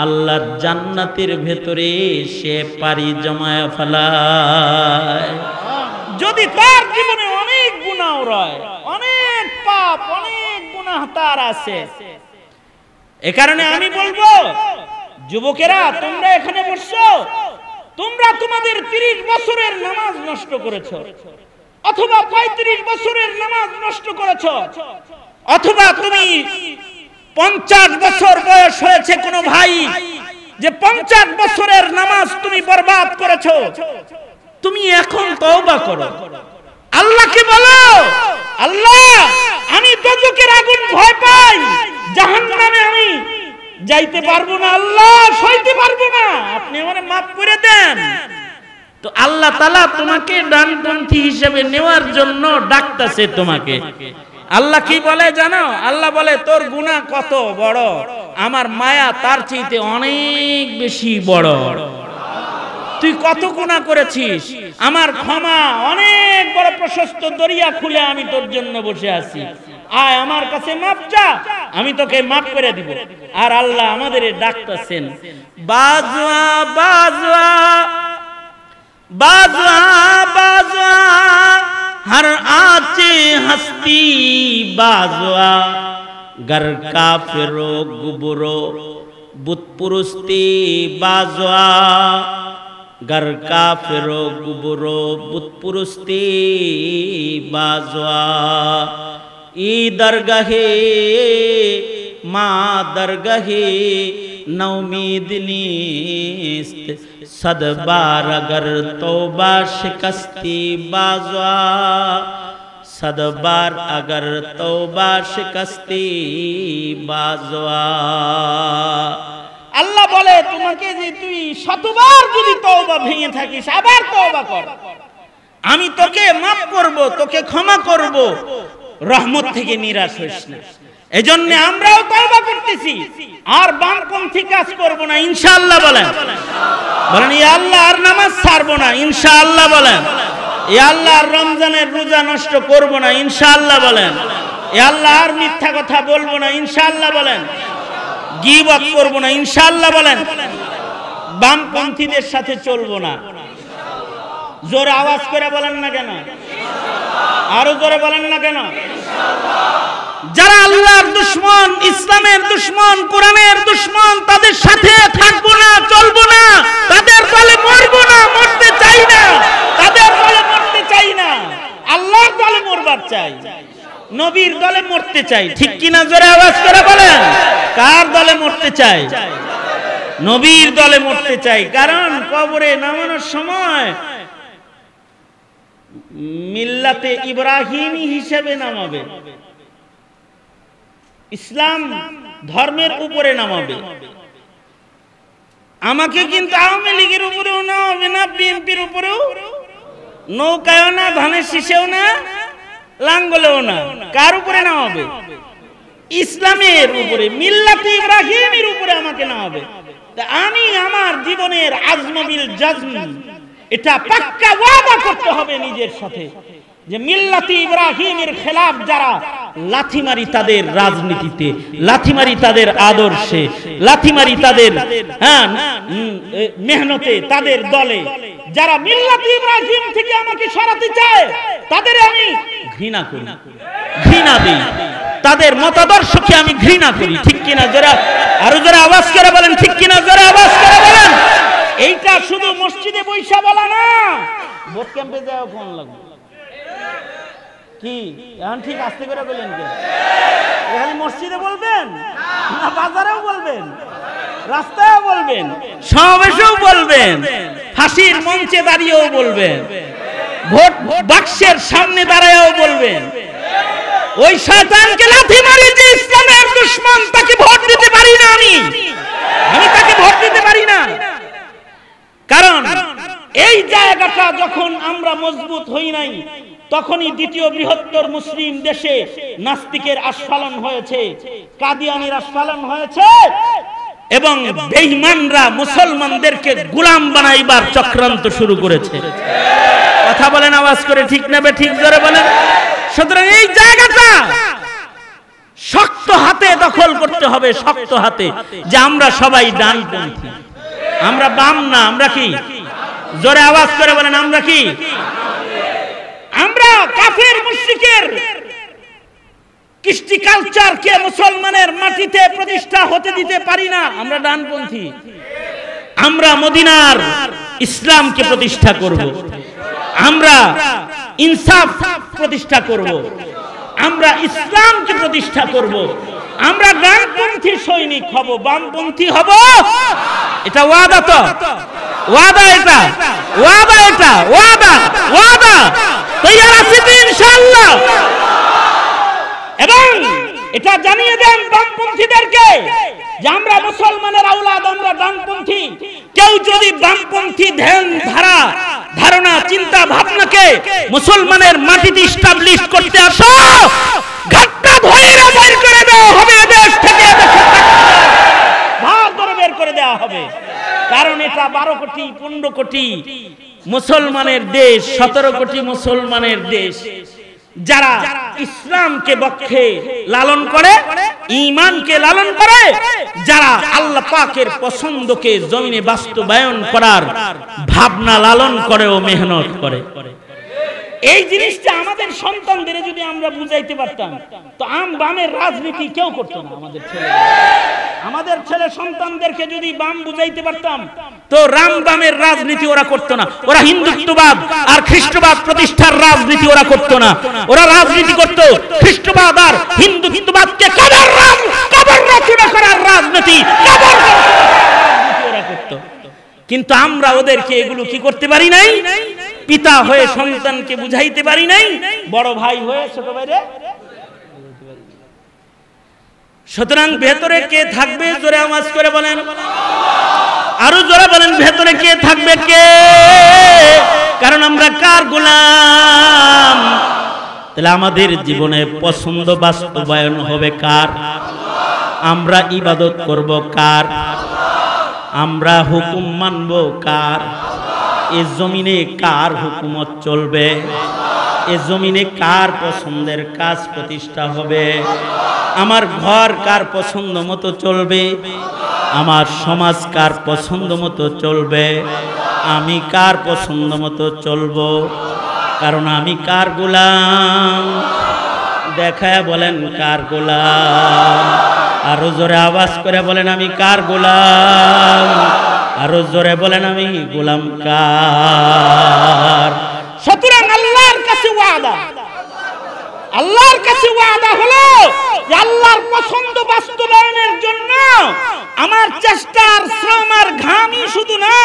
আল্লাহর জান্নাতের ভেতরে সে পাড়ি জমায় ফেলায়। যদি তার জীবনে অনেক গুনাহ রয়, অনেক পাপ, অনেক গুনাহ তার আছে, এ কারণে আমি বলবো যুবকেরা, তোমরা এখানে বসছো, তোমরা তোমাদের 30 বছরের নামাজ নষ্ট করেছো, অথবা 35 বছরের নামাজ নষ্ট করেছো, অথবা তুমি 50 বছর বয়স হয়েছে কোন ভাই যে 50 বছরের নামাজ তুমি বরবাদ করেছো। তুমি এখন তওবা করো, আল্লাহকে বলো, আল্লাহ আমি দোজখের আগুন ভয় পাই, জাহান্নামে আমি যাইতে পারবো না, আল্লাহ সইতে পারবো না, আপনি আমারে maaf করে দেন। তো আল্লাহ তাআলা তোমাকে ডানপন্থী হিসেবে নেওয়ার জন্য ডাকতেছে তোমাকে। আল্লাহ কি বলে জানো? আল্লাহ বলে তোর গুনাহ কত বড়, আমার মায়া তার চাইতে অনেক বেশি বড়। তুই কত গুনাহ করেছিস, আমার ক্ষমা অনেক বড় প্রশস্ত দরিয়া খুলে আমি তোর জন্য বসে আছি, আয় আমার কাছে মাপ চা, আমি তোকে মাফ করে দিব। আর আল্লাহ আমাদের ডাকতেছেন, বাজওয়া বাজওয়া বাজওয়া বাজওয়া हर आचे हस्ती बाजवा गर काफिरो गुबरो बुत पुरुस्ती बाजवा गर काफिरो गुबरो बुत पुरुस्ती बाजवा ई दरगहे माँ दरगहे नौमीद नीस्त सद बार अगर तौबा शिकस्ती बाजवा सद बार अगर तौबा शिकस्ती बाजवा। আল্লাহ বলে তোমাকে যে তুই শতবার যদি তওবা ভেঙে থাকিস, আবার তওবা কর, আমি তোকে maaf করব, তোকে ক্ষমা করব, রহমত থেকে নিরাশ হইস না। এজন্য আমরাও তওবা করতেছি, আর বামপন্থী কাজ করব না ইনশাআল্লাহ বলেন। বলেন ইয়া আল্লাহ আর নামাজ ছাড়ব না ইনশাআল্লাহ বলেন। ইয়া আল্লাহ আর রমজানের রোজা নষ্ট করব না ইনশাআল্লাহ বলেন। ইয়া আল্লাহ আর মিথ্যা কথা বলবো না ইনশাআল্লাহ বলেন। গীবত করব না ইনশাআল্লাহ বলেন। বামপন্থীদের সাথে চলবো না। জোর আওয়াজ করে বলেন না কেন? আরো জোরে বলেন না কেন? যারা আল্লাহর দুশমন, ইসলামের দুশমন, কোরআনের দুশমন, তাদের সাথে থাকবো না, চলবো না, তাদের দলে মরবো না, মরতে চাই না, তাদের নবীর দলে মরতে চাই, ঠিক কিনা জোরে আওয়াজ করে বলেন। কার দলে মরতে চাই? নবীর দলে মরতে চাই। কারণ কবরে নামানোর সময় মিল্লাতে ইব্রাহিমী হিসেবে নামাবে, ইসলাম ধর্মের উপরে নামাবে। আমাকে কিন্তু আওয়ামী লীগের উপরেও নামাবে না, বিএনপির উপরেও, নৌকায়ও না, ধানের শীষেও না, লাঙ্গলেও না। কার উপরে নামাবে? ইসলামের উপরে, মিল্লাতে ইব্রাহিমের উপরে আমাকে নামাবে। আমি আমার জীবনের আজমবিল জাজম, এটা পাক্কা ওয়াদা করতে হবে নিজের সাথে যে মিল্লাতে ইব্রাহিমের খেলাফ যারা লাথিমারি তাদের রাজনীতিতে, লাথিমারি তাদের আদর্শে, লাথিমারি তাদের মেহনতে, তাদের দলে, যারা মিল্লাতে ইব্রাহিম থেকে আমাকে সরাতে চায় তাদের আমি ঘৃণা করি, ঘৃণা দিই, তাদের মতাদর্শকে আমি ঘৃণা করি, ঠিক কিনা? যারা আরো যারা আওয়াজ করে বলেন ঠিক কিনা, যারা আওয়াজ করে বলেন। এইটা শুধু মসজিদে বৈশা বলা না, ভোট ক্যাম্পে যাওয়া কোন লাগবে কি? এখন ঠিক আস্তে করে বলেন, কে এখানে মসজিদে বলবেন না বাজারেও বলবেন, রাস্তায়ও বলবেন, সমাবেশেও বলবেন, ফাঁসির মঞ্চে দাঁড়িয়েও বলবেন, ভোট বাক্সের সামনে দাঁড়ায়ও বলবেন। ওই শয়তানকে লাথি মারি যে ইসলামের দুশমন, তাকে ভোট দিতে পারি না, আমি তাকে ভোট দিতে পারি না। কারণ এই জায়গাটা যখন আমরা মজবুত হই নাই, তখনই দ্বিতীয় বৃহত্তর মুসলিম দেশে নাস্তিকের আস্ফালন হয়েছে, কাদিয়ানির আস্ফালন হয়েছে, এবং বেঈমানরা মুসলমানদেরকে গোলাম বানাইবার চক্রান্ত শুরু করেছে। কথা বলেন আওয়াজ করে, ঠিক নেবে ঠিক জোরে বলেন। সুতরাং এই জায়গাটা শক্ত হাতে দখল করতে হবে, শক্ত হাতে, যে আমরা সবাই ডানপন্থী, আমরা বাম না। আমরা কি? জোরে আওয়াজ করে বলেন, আমরা কি? আমরা কাফের মুশরিকের কৃষ্টি কালচারকে মুসলমানের মাটিতে প্রতিষ্ঠা হতে দিতে পারি না, আমরা ডানপন্থী। আমরা মদিনার ইসলামকে প্রতিষ্ঠা করব, আমরা ইনসাফ প্রতিষ্ঠা করব, আমরা ইসলামকে প্রতিষ্ঠা করব, আমরা ডানপন্থী সৈনিক হব, বামপন্থী হব। এটা ওয়াদা, তো ওয়াদা, এটা ওয়াদা, এটা ওয়াদা, ওয়াদা। তৈয়ার আছি তো ইনশাআল্লাহ। এবং এটা জানিয়ে দেন বামপন্থীদেরকে যে আমরা মুসলমানের আওলাদ, আমরা ডানপন্থী। কেউ যদি বামপন্থী ধ্যান ধারণা, চিন্তা ভাবনাকে মুসলমানের মাটিতে এস্টাবলিশ করতে আসো, ঘাটটা ধরে বের করে দেওয়া হবে দেশ থেকে, ভাগ করে বের করে দেওয়া হবে। কারণ এটা 12 কোটি 15 কোটি মুসলমানের দেশ, 17 কোটি মুসলমানের দেশ, যারা ইসলামকে বক্ষে লালন করে, ঈমানকে লালন করে, যারা আল্লাহ পাকের পছন্দকে জমিনে বাস্তবায়ন করার ভাবনা লালন করে ও মেহনত করে। এই জিনিসটা আমাদের সন্তানদের যদি আমরা বুঝাইতে পারতাম, তো বামের রাজনীতি কেউ করতো না। আমাদের ছেলে সন্তানদেরকে যদি বাম বুঝাইতে পারতাম, তো বামের রাজনীতি ওরা করতো না। ওরা হিন্দুত্ববাদ আর খ্রিস্টবাদ প্রতিষ্ঠার রাজনীতি ওরা করতো না। ওরা রাজনীতি করতো খ্রিস্টবাদ আর হিন্দুত্ববাদকে কবর রচনা করার রাজনীতি ওরা করতো। কিন্তু আমরা ওদেরকে এগুলো কি করতে পারি নাই? পিতা হয়ে সন্তানকে বুঝাইতে পারি নাই, বড় ভাই হয়ে ছোট ভাইরে। সুতরাং ভেতরে কে থাকবে? জোরে আওয়াজ করে বলেন, আরো জোরে বলেন, ভেতরে কে থাকবে? কে? কারণ আমরা কার গোলাম? তাহলে আমাদের জীবনে পছন্দ বাস্তবায়ন হবে কার? আমরা ইবাদত করব কার? আমরা হুকুম মানব কার? এ জমিনে কার হুকুমত চলবে? এ জমিনে কার পছন্দের কাজ প্রতিষ্ঠা হবে? আমার ঘর কার পছন্দ মতো চলবে? আমার সমাজ কার পছন্দ মতো চলবে? আমি কার পছন্দ মতো চলবো? কারণ আমি কার গোলাম? দেখায় বলেন কার গোলাম? আরো জোরে আওয়াজ করে বলেন, আমি কার গোলাম? আরো জোরে বলেন, আমি গোলাম কার? সুতরাং আল্লাহর কাছে ওয়াদা, আল্লাহর কাছে ওয়াদা হলো যে আল্লাহর পছন্দ বাস্তবায়নের জন্য আমার চেষ্টার শ্রম আর ঘামই শুধু না,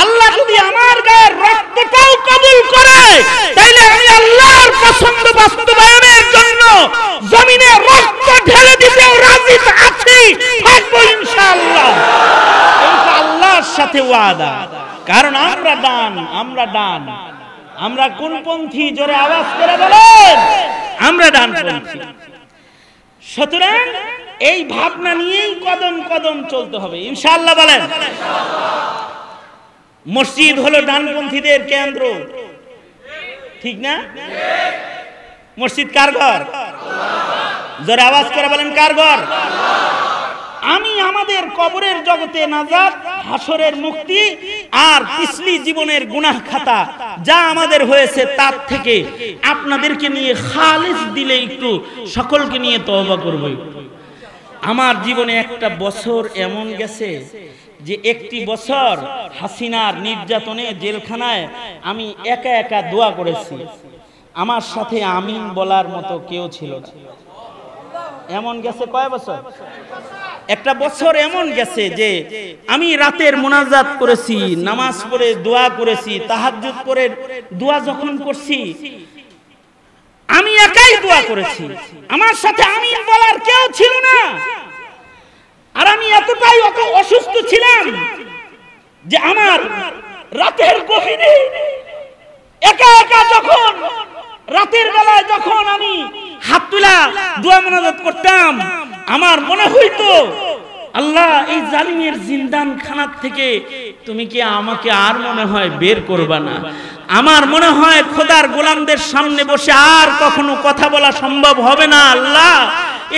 আল্লাহ যদি আমার গায়ের রক্তটাও কবুল করে তাইলে আমি আল্লাহর পছন্দ বাস্তবায়নের জন্য জমিনে রক্ত ঢেলে দিতেও রাজি আছি, থাকবো ইনশাআল্লাহ। এটা আল্লাহর সাথে ওয়াদা। কারণ আমরা ডান। আমরা কোন পন্থী? জোরে আওয়াজ করে বলেন, আমরা ডানপন্থী। সুতরাং এই ভাবনা নিয়েই কদম কদম চলতে হবে ইনশাআল্লাহ। বলেন, মসজিদ হলো ডানপন্থীদের কেন্দ্র, ঠিক না? মসজিদ কার ঘর? জোরে আওয়াজ করে বলেন, কার ঘর? আমি আমাদের কবরের জগতে নাজাত, হাসরের মুক্তি আর পিছলি জীবনের গুনাহ খাতা যা আমাদের হয়েছে তার থেকে আপনাদেরকে নিয়ে খালিস দিলে একটু সকলকে নিয়ে তওবা করব। আমার জীবনে একটা বছর এমন গেছে যে একটি বছর হাসিনার নির্যাতনে জেলখানায় আমি একা একা দোয়া করেছি, আমার সাথে আমিন বলার মতো কেউ ছিল না। এমন গেছে কয় বছর? একটা বছর এমন গেছে যে আমি রাতের মুনাজাত করেছি, নামাজ পড়ে দোয়া করেছি, তাহাজ্জুদ করে দোয়া যখন করছি আমি একাই দোয়া করেছি, আমার সাথে আমিন বলার কেউ ছিল না। আর আমি এতটাই অসুস্থ ছিলাম যে আমার রাতের গভীরে একা একা যখন রাতের বেলায় যখন আমি হাত তুলা দোয়া মুনাজাত করতাম, আমার মনে হইতো আল্লাহ এই জালিমের জিন্দান খানার থেকে তুমি কি আমাকে আর মনে হয় বের করবা না? আমার মনে হয় খোদার গোলামদের সামনে বসে আর কখনো কথা বলা সম্ভব হবে না। আল্লাহ,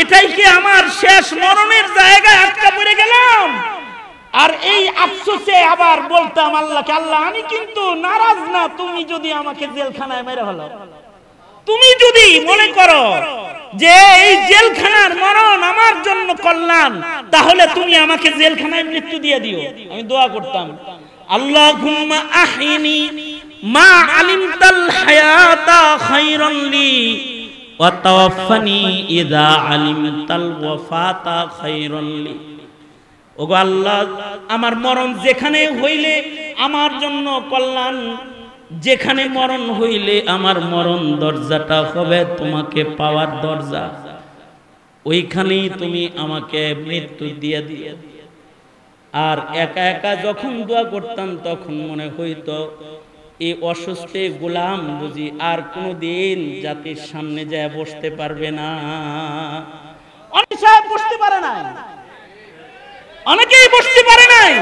এটাই কি আমার শেষ মরণের জায়গায় আটকা পড়ে গেলাম? আর এই আফসোসে আবার বলতাম আল্লাহকে, আল্লাহ আমি কিন্তু নারাজ না, তুমি যদি আমাকে জেলখানায় মেরে হলো, তুমি যদি মনে করো যে এই জেলখানার মরণ আমার জন্য কল্যাণ, তাহলে তুমি আমাকে জেলখানায় মৃত্যু দিয়ে দিও। আমি দোয়া করতাম, আল্লাহুম্মা আহিনি মা আলিমতাল হায়াতা খায়রান লি ওয়া তাওয়াফানি ইযা আলিমতাল ওয়াফাতা খায়রান লি। ওগো আল্লাহ, আমার মরণ যেখানে হইলে আমার জন্য কল্যাণ, যেখানে মরণ হইলে আমার মরণ দরজাটা হবে তোমাকে পাওয়ার দরজা, ওইখানেই তুমি আমাকে মৃত্যু দিয়ে দিও। আর একা একা যখন দোয়া করতাম তখন মনে হইতো এই অসুস্থ গোলাম বুঝি আর কোনোদিন জাতির সামনে যায় বসতে পারবে না। অনেক সাহেব বসতে পারে নাই, অনেকেই বসতে পারে নাই,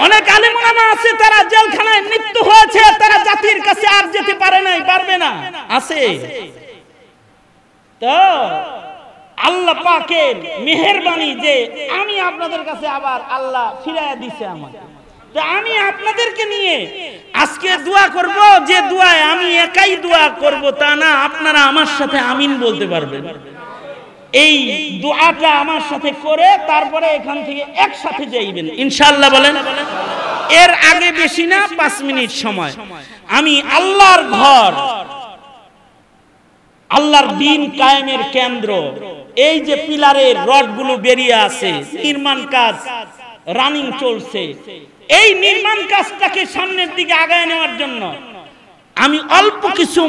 অনেক আলেম ওলামা আছে তারা জেলখানায় মৃত্যু হয়েছে, তারা জাতির কাছে আর যেতে পারে নাই, পারবে না, আছে। তো আল্লাহ পাকের মেহেরবানি যে আমি আপনাদের কাছে আবার আল্লাহ ফিরাইয়া দিছে আমাকে, তো আমি আপনাদেরকে নিয়ে আজকে দোয়া করব। যে দোয়ায় আমি একাই দোয়া করব তা না, আপনারা আমার সাথে আমিন বলতে পারবেন। এই দোয়াটা আমার সাথে করে তারপরে এখান থেকে একসাথে যাইবেন ইনশাআল্লাহ। বলেন, এর আগে বেশি না 5 মিনিট সময় আমি আল্লাহর ঘর, আল্লাহর দ্বীন কায়েমের কেন্দ্র, এই যে পিলারের রডগুলো বেরিয়ে আছে, নির্মাণ কাজ রানিং চলছে, এই নির্মাণ কাজটাকে সামনের দিকে আগায় নেওয়ার জন্য আমি অল্প কিছু